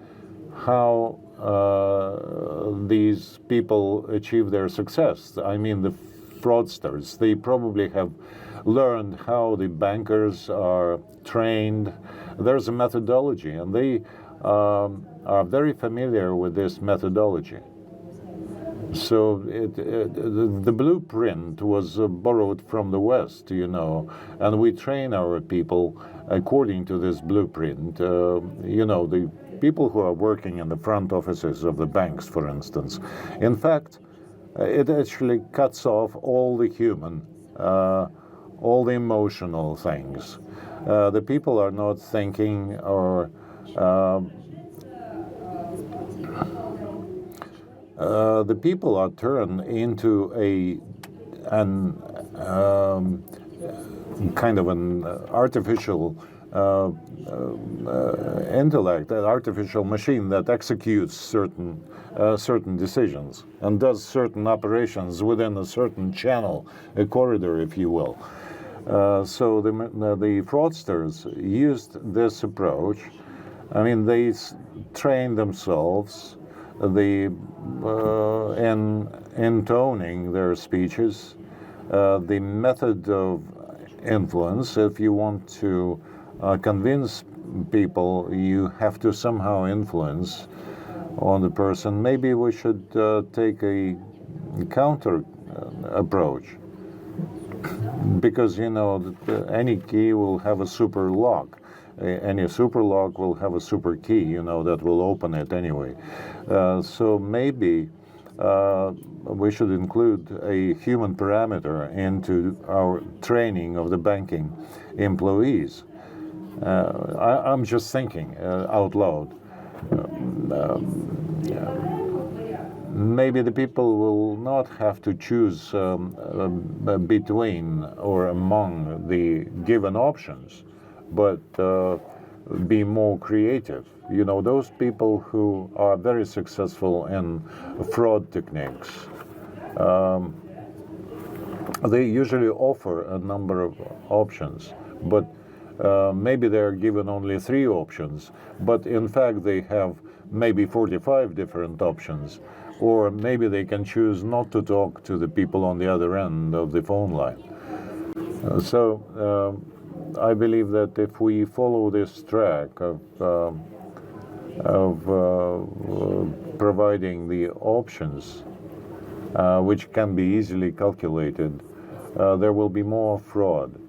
how these people achieve their success. I mean, the fraudsters, they probably have learned how the bankers are trained. There's a methodology, and they are very familiar with this methodology. So the blueprint was borrowed from the West, you know, and we train our people according to this blueprint. You know, the people who are working in the front offices of the banks, for instance. In fact, it actually cuts off all the human, all the emotional things. The people are not thinking or the people are turned into an kind of an artificial intellect, an artificial machine that executes certain decisions and does certain operations within a certain channel, a corridor, if you will. So the fraudsters used this approach. I mean, they trained themselves in intoning their speeches, the method of influence. If you want to convince people, you have to somehow influence on the person. Maybe we should take a counter approach, because, you know, any key will have a super lock. Any super lock will have a super key, you know, that will open it anyway. So maybe we should include a human parameter into our training of the banking employees. I'm just thinking out loud. Maybe the people will not have to choose between or among the given options, but be more creative. You know, those people who are very successful in fraud techniques, they usually offer a number of options, but maybe they're given only 3 options, but in fact they have maybe 45 different options, or maybe they can choose not to talk to the people on the other end of the phone line. So I believe that if we follow this track of providing the options, which can be easily calculated, there will be more fraud.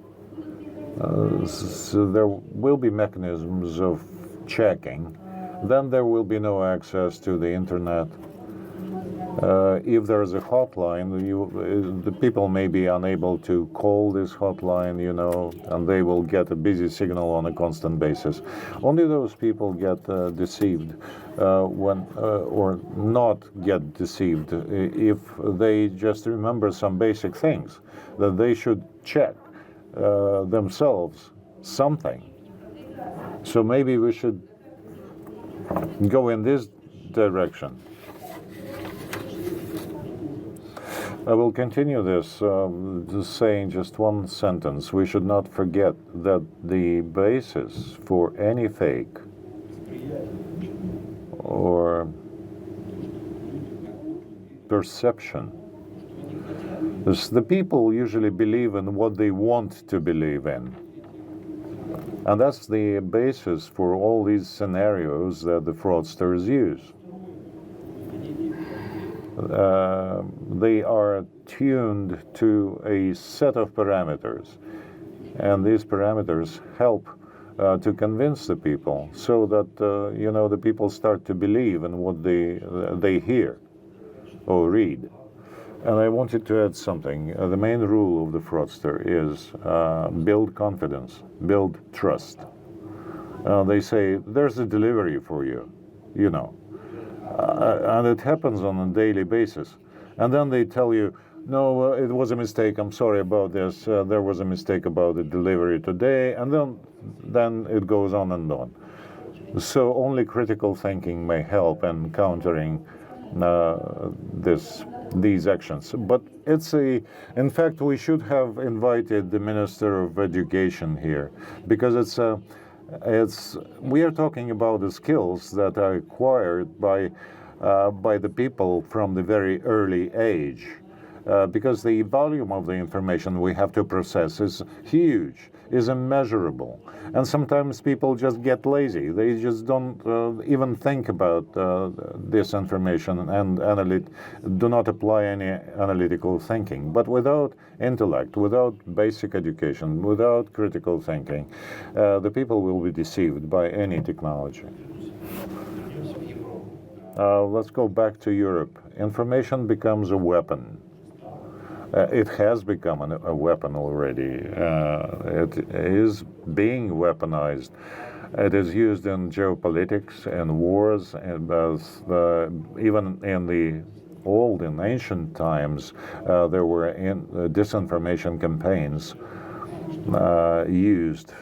So there will be mechanisms of checking. Then there will be no access to the internet. If there's a hotline, the people may be unable to call this hotline, you know, and they will get a busy signal on a constant basis. Only those people get deceived or not get deceived if they just remember some basic things, that they should check themselves something. So maybe we should go in this direction. I will continue this, just saying just one sentence. We should not forget that the basis for any fake or perception is the people usually believe in what they want to believe in. And that's the basis for all these scenarios that the fraudsters use. They are tuned to a set of parameters, and these parameters help to convince the people, so that the people start to believe in what they hear or read. And I wanted to add something. The main rule of the fraudster is build confidence, build trust. They say, there's a delivery for you, and it happens on a daily basis. And then they tell you, no, it was a mistake, I'm sorry about this, there was a mistake about the delivery today, and then it goes on and on. So only critical thinking may help in countering these actions. But in fact, we should have invited the Minister of Education here, because we are talking about the skills that are acquired by the people from the very early age, because the volume of the information we have to process is huge, is immeasurable. And sometimes people just get lazy. They just don't even think about this information and do not apply any analytical thinking. But without intellect, without basic education, without critical thinking, the people will be deceived by any technology. Let's go back to Europe. Information becomes a weapon. It has become a weapon already. It is being weaponized. It is used in geopolitics and wars, and even in the old and ancient times, there were disinformation campaigns used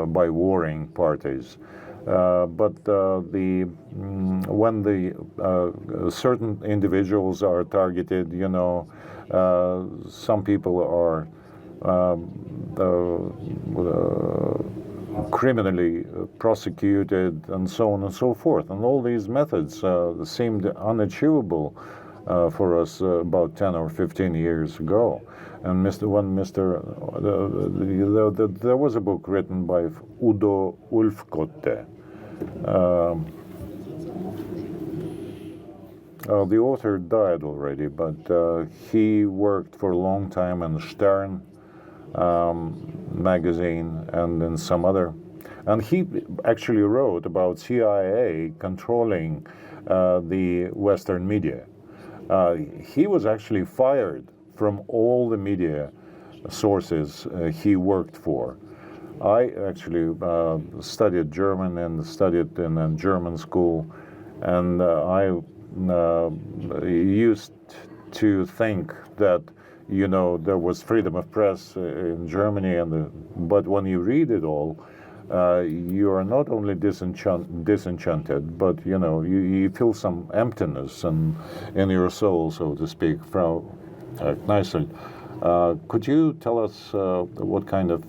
by warring parties. But when certain individuals are targeted, some people are criminally prosecuted, and so on and so forth. And all these methods seemed unachievable for us about 10 or 15 years ago. And there was a book written by Udo Ulfkotte. The author died already, but he worked for a long time in Stern magazine and in some other. And he actually wrote about CIA controlling the Western media. He was actually fired from all the media sources he worked for. I actually studied German and studied in a German school, and I used to think that there was freedom of press in Germany, but when you read it all, you are not only disenchanted, but you feel some emptiness in your soul, so to speak. Frau Kneissl, could you tell us what kind of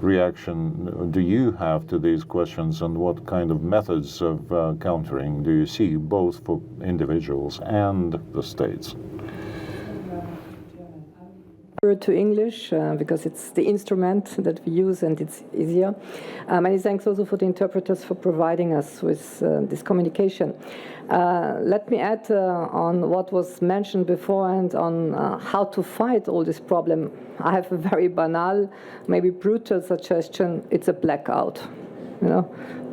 reaction do you have to these questions, and what kind of methods of countering do you see, both for individuals and the states? To English because it's the instrument that we use and it's easier. Many thanks also for the interpreters for providing us with this communication. Let me add on what was mentioned before and on how to fight all this problem. I have a very banal, maybe brutal suggestion. It's a blackout.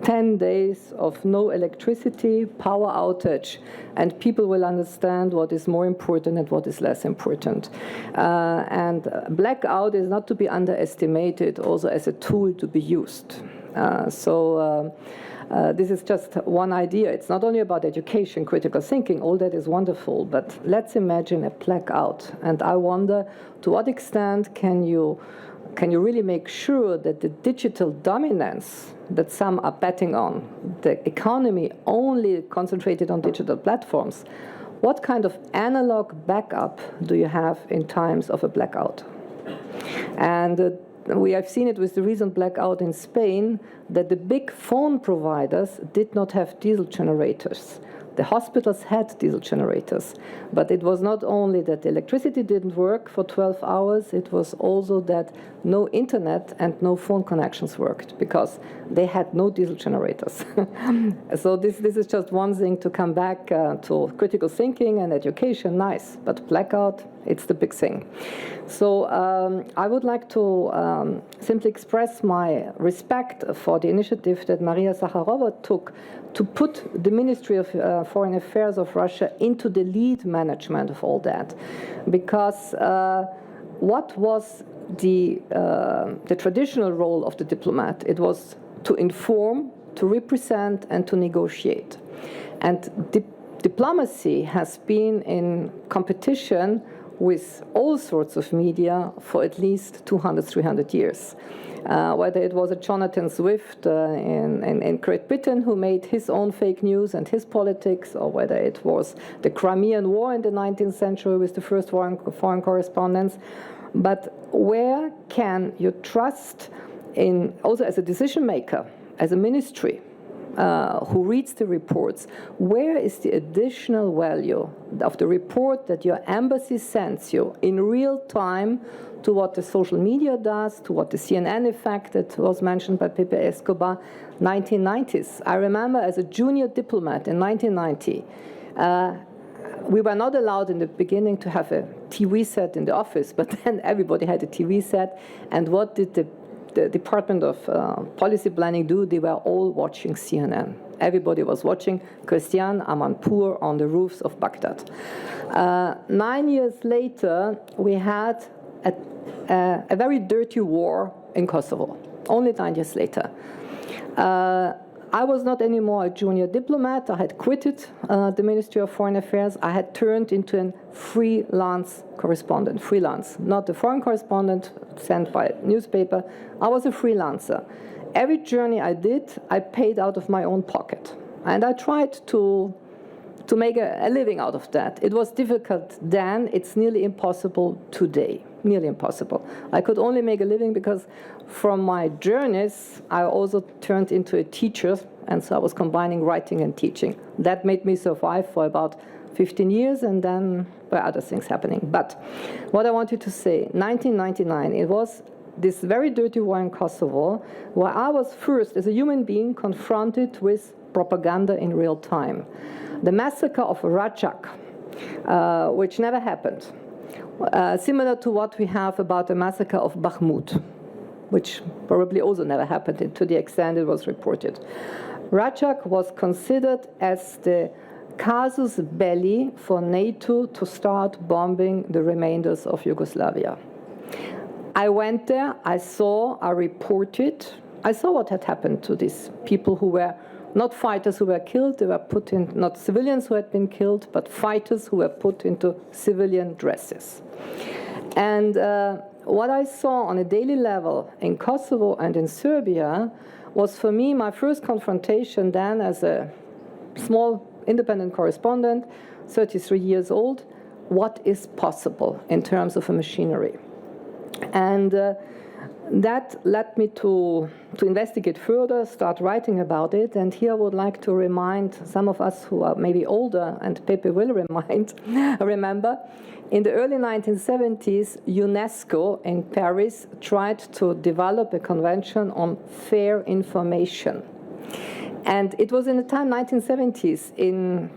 10 days of no electricity, power outage, and people will understand what is more important and what is less important. And blackout is not to be underestimated, also as a tool to be used. This is just one idea. It's not only about education, critical thinking, all that is wonderful, but let's imagine a blackout. And I wonder, to what extent can you really make sure that the digital dominance that some are betting on, the economy only concentrated on digital platforms, what kind of analog backup do you have in times of a blackout? And we have seen it with the recent blackout in Spain, that the big phone providers did not have diesel generators. The hospitals had diesel generators, but it was not only that the electricity didn't work for 12 hours, it was also that no internet and no phone connections worked because they had no diesel generators. So this is just one thing to come back to critical thinking and education, nice, but blackout, it's the big thing. So I would like to simply express my respect for the initiative that Maria Zakharova took to put the Ministry of Foreign Affairs of Russia into the lead management of all that. Because what was the traditional role of the diplomat? It was to inform, to represent, and to negotiate. And diplomacy has been in competition with all sorts of media for at least 200, 300 years. Whether it was a Jonathan Swift in Great Britain who made his own fake news and his politics, or whether it was the Crimean War in the 19th century with the first foreign correspondence. But where can you trust in, also as a decision maker, as a ministry, who reads the reports, where is the additional value of the report that your embassy sends you in real time to what the social media does, to what the CNN effect that was mentioned by Pepe Escobar, 1990s. I remember as a junior diplomat in 1990, we were not allowed in the beginning to have a TV set in the office, but then everybody had a TV set. And what did the Department of Policy Planning do? They were all watching CNN. Everybody was watching Christian Amanpour on the roofs of Baghdad. 9 years later, we had a very dirty war in Kosovo, only 9 years later. I was not anymore a junior diplomat. I had quitted the Ministry of Foreign Affairs. I had turned into a freelance correspondent, not a foreign correspondent sent by a newspaper. I was a freelancer. Every journey I did, I paid out of my own pocket. And I tried to make a living out of that. It was difficult then. It's nearly impossible today. Nearly impossible. I could only make a living because from my journeys, I also turned into a teacher, and so I was combining writing and teaching. That made me survive for about 15 years, and then there were other things happening. But what I wanted to say, 1999, it was this very dirty war in Kosovo, where I was first, as a human being, confronted with propaganda in real time. The massacre of Rajak, which never happened. Similar to what we have about the massacre of Bakhmut, which probably also never happened to the extent it was reported. Rajak was considered as the casus belli for NATO to start bombing the remainders of Yugoslavia. I went there, I saw, I reported, I saw what had happened to these people who were not fighters who were killed, they were put in, not civilians who had been killed, but fighters who were put into civilian dresses. And what I saw on a daily level in Kosovo and in Serbia was for me my first confrontation then as a small independent correspondent, 33 years old, what is possible in terms of a machinery. And that led me to investigate further, start writing about it. And here I would like to remind some of us who are maybe older, and Pepe will remember, in the early 1970s, UNESCO in Paris tried to develop a convention on fair information. And it was in the time, 1970s,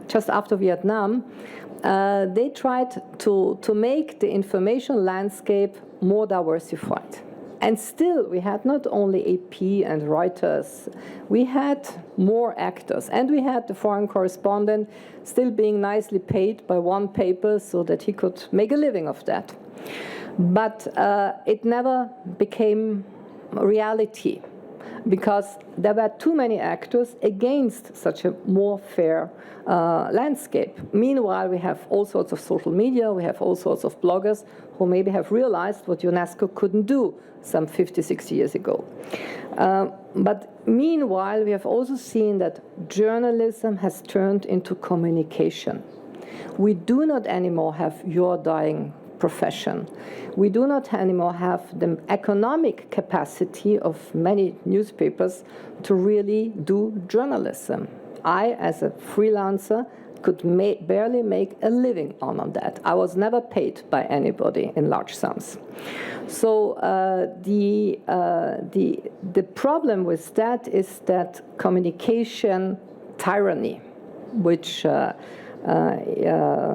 just after Vietnam, they tried to make the information landscape more diversified. And still, we had not only AP and Reuters, we had more actors. And we had the foreign correspondent still being nicely paid by one paper so that he could make a living of that. But it never became reality because there were too many actors against such a more fair landscape. Meanwhile, we have all sorts of social media, we have all sorts of bloggers who maybe have realized what UNESCO couldn't do some 50, 60 years ago. But meanwhile, we have also seen that journalism has turned into communication. We do not anymore have your dying profession. We do not anymore have the economic capacity of many newspapers to really do journalism. I, as a freelancer, could barely make a living on that. I was never paid by anybody in large sums. So the problem with that is that communication tyranny, which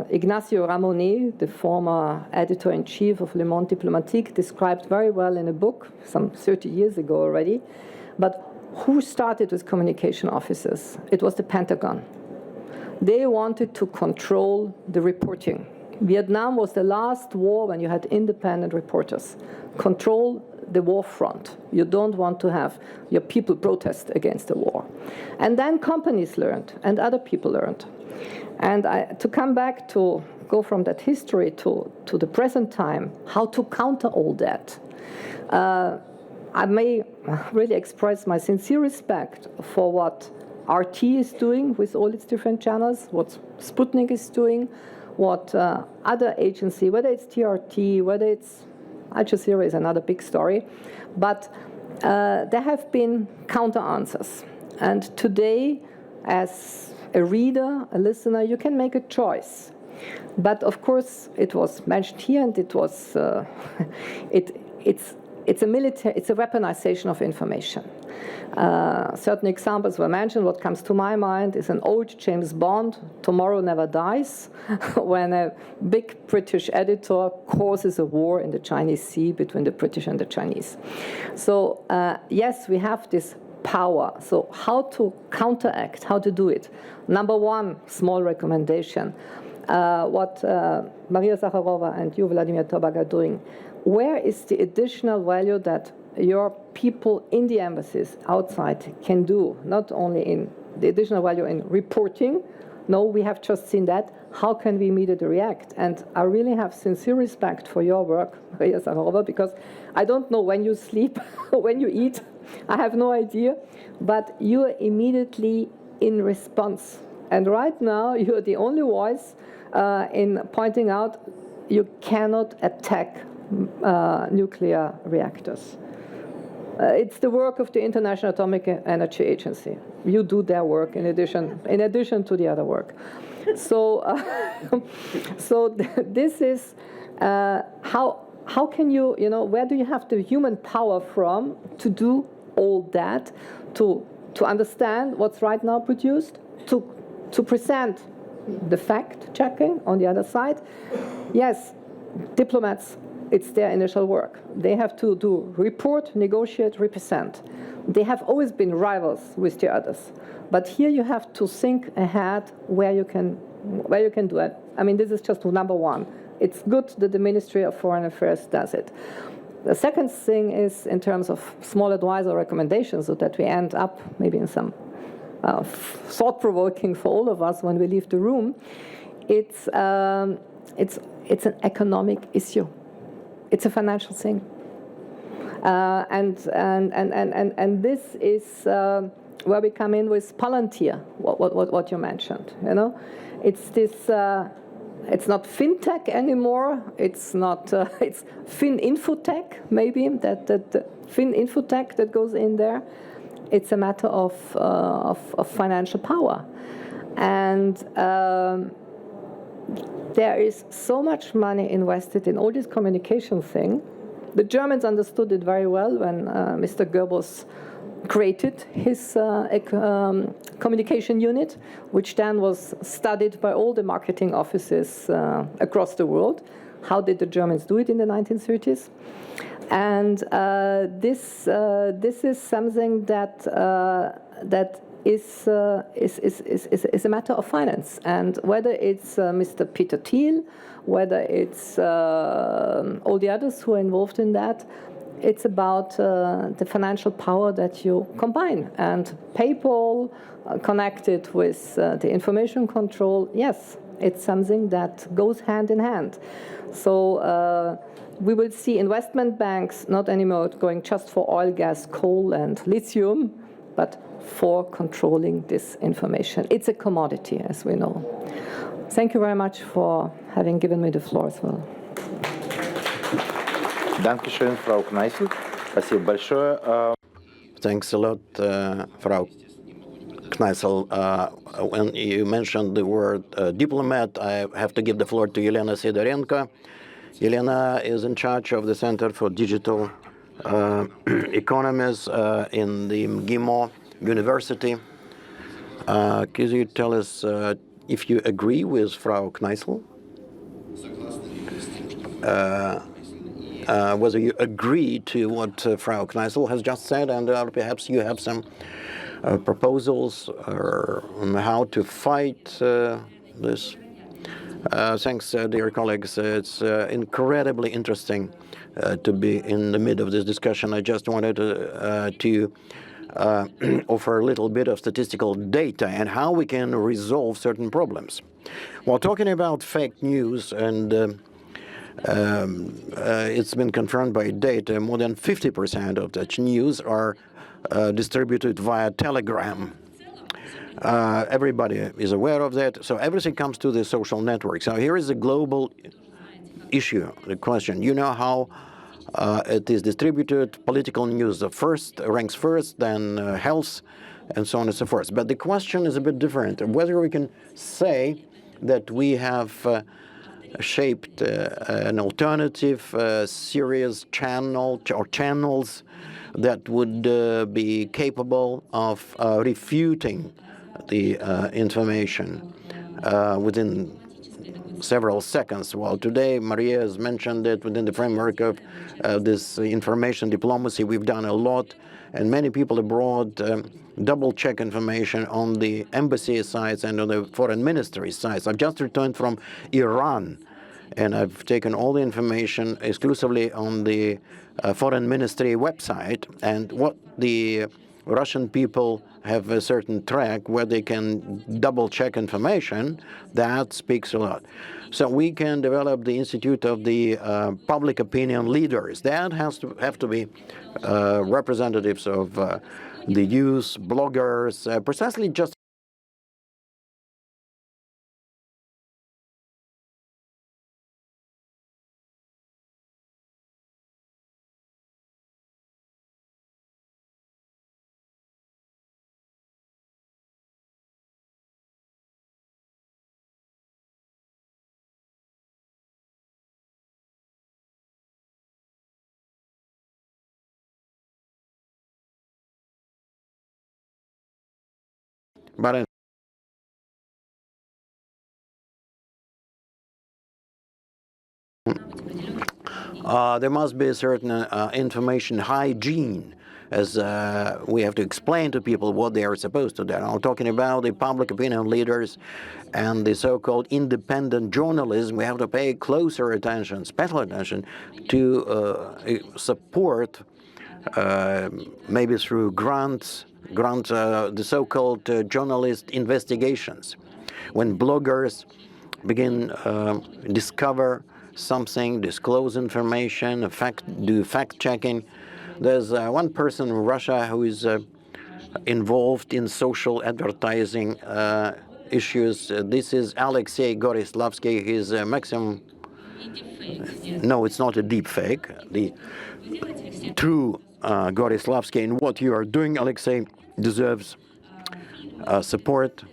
Ignacio Ramonet, the former editor-in-chief of Le Monde Diplomatique, described very well in a book some 30 years ago already. But who started with communication officers? It was the Pentagon. They wanted to control the reporting. Vietnam was the last war when you had independent reporters. Control the war front. You don't want to have your people protest against the war. And then companies learned, and other people learned. And to come back to go from that history to the present time, how to counter all that. I may really express my sincere respect for what RT is doing with all its different channels, what Sputnik is doing, what other agency, whether it's TRT, whether it's Al Jazeera is another big story. But there have been counter-answers. And today, as a reader, a listener, you can make a choice. But of course, it was mentioned here, and it was it's a weaponization of information. Certain examples were mentioned. What comes to my mind is an old James Bond, Tomorrow Never Dies, when a big British editor causes a war in the Chinese Sea between the British and the Chinese. So yes, we have this power. So how to counteract, how to do it? Number one, small recommendation. What Maria Zakharova and you, Vladimir, Tabak, are doing. Where is the additional value that your people in the embassies outside can do? Not only in the additional value in reporting. No, we have just seen that. How can we immediately react? And I really have sincere respect for your work, Maria Zakharova, because I don't know when you sleep, when you eat. I have no idea. But you are immediately in response. And right now, you are the only voice in pointing out you cannot attack nuclear reactors. It's the work of the International Atomic Energy Agency. You do their work in addition to the other work. So, this is how can you where do you have the human power from to do all that, to understand what's right now produced, to present the fact checking on the other side. Yes, diplomats. It's their initial work. They have to do report, negotiate, represent. They have always been rivals with the others. But here you have to think ahead where you can do it. I mean, this is just number one. It's good that the Ministry of Foreign Affairs does it. The second thing is in terms of small advice or recommendations, so that we end up maybe in some thought-provoking for all of us when we leave the room. It's an economic issue. It's a financial thing, and this is where we come in with Palantir. What you mentioned, it's this. It's not fintech anymore. It's not. It's fin-infotech maybe. That fin-infotech that goes in there. It's a matter of financial power, and. There is so much money invested in all this communication thing. The Germans understood it very well when Mr. Goebbels created his communication unit, which then was studied by all the marketing offices across the world. How did the Germans do it in the 1930s? And this is something that is a matter of finance, and whether it's Mr. Peter Thiel, whether it's all the others who are involved in that, it's about the financial power that you combine. And PayPal connected with the information control, yes, it's something that goes hand in hand. So we will see investment banks not anymore going just for oil, gas, coal, and lithium, but for controlling this information. It's a commodity, as we know. thank you very much for having given me the floor as well. Dankeschön, Frau Kneißl. Спасибо большое. Thanks a lot, Frau Kneißl. When you mentioned the word diplomat, I have to give the floor to Elena Sidorenko. Elena is in charge of the Center for Digital Economies in the MGIMO University. Could you tell us if you agree with Frau Kneißl? Whether you agree to what Frau Kneißl has just said, and perhaps you have some proposals on how to fight this. Thanks, dear colleagues. It's incredibly interesting to be in the middle of this discussion. I just wanted to offer a little bit of statistical data and how we can resolve certain problems. While talking about fake news, and it's been confirmed by data, more than 50% of such news are distributed via Telegram. Everybody is aware of that, so everything comes to the social network. So here is a global issue, the question. You know how it is distributed, political news ranks first, then health, and so on and so forth. But the question is a bit different, whether we can say that we have shaped an alternative series channel or channels that would be capable of refuting the information within several seconds. Well, today Maria has mentioned that within the framework of this information diplomacy, we've done a lot, and many people abroad double-check information on the embassy sites and on the foreign ministry sites. I've just returned from Iran, and I've taken all the information exclusively on the foreign ministry website, and what the Russian people have a certain track where they can double-check information. That speaks a lot. So we can develop the Institute of the Public Opinion Leaders. That have to be representatives of the youth, bloggers, precisely just but there must be a certain information hygiene, as we have to explain to people what they are supposed to do. I'm talking about the public opinion leaders and the so-called independent journalism. We have to pay closer attention, special attention, to support, maybe through grants, the so-called journalist investigations. When bloggers begin discover something, disclose information, do fact-checking. There's one person in Russia who is involved in social advertising issues. This is Alexei Gorislavsky. He's a maximum. No, it's not a deep fake. The true Gorislavsky. And what you are doing, Alexei, deserves support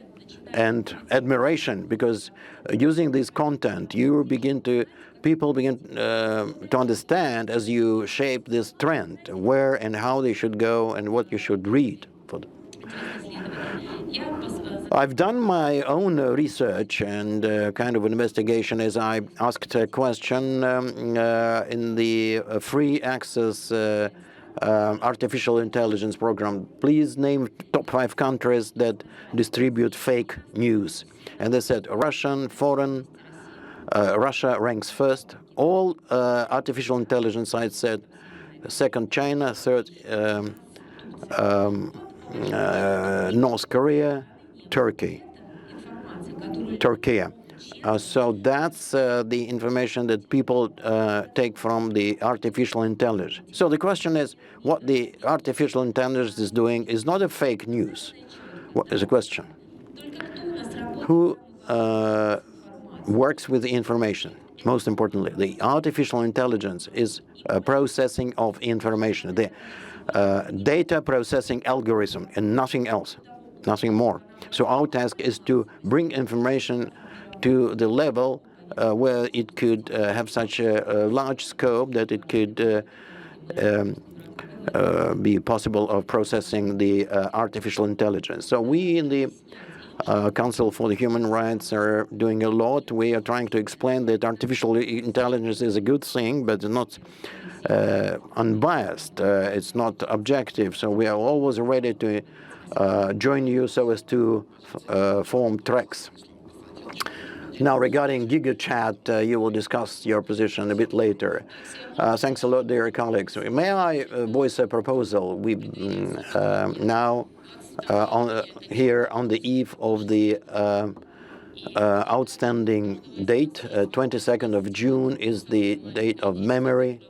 and admiration, because using this content, people begin to understand, as you shape this trend, where and how they should go and what you should read for them. I've done my own research and kind of investigation, as I asked a question in the free access artificial intelligence program. Please name top 5 countries that distribute fake news. And they said Russia ranks first. All artificial intelligence sites said second China, third North Korea, Turkey. So that's the information that people take from the artificial intelligence. So the question is, what the artificial intelligence is doing is not a fake news. What is the question? Who works with the information. Most importantly, the artificial intelligence is processing of information, the data processing algorithm, and nothing else, nothing more. So our task is to bring information to the level where it could have such a large scope that it could be possible of processing the artificial intelligence. So we in the Council for the Human Rights are doing a lot. We are trying to explain that artificial intelligence is a good thing, but not unbiased. It's not objective. So we are always ready to join you so as to form tracks. Now, regarding GigaChat, you will discuss your position a bit later. Thanks a lot, dear colleagues. May I voice a proposal? We now, here on the eve of the outstanding date, 22nd of June is the date of memory,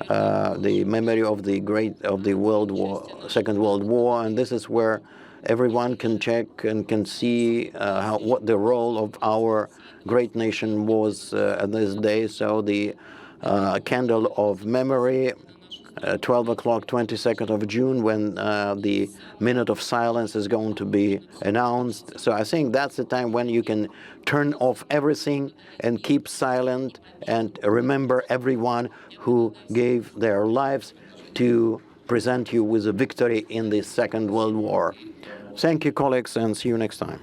the memory of the World War, Second World War, and this is where everyone can check and can see what the role of our great nation was at this day. So the candle of memory, 12 o'clock, 22nd of June, when the minute of silence is going to be announced. So I think that's the time when you can turn off everything and keep silent and remember everyone who gave their lives to present you with a victory in the Second World War. Thank you, colleagues, and see you next time.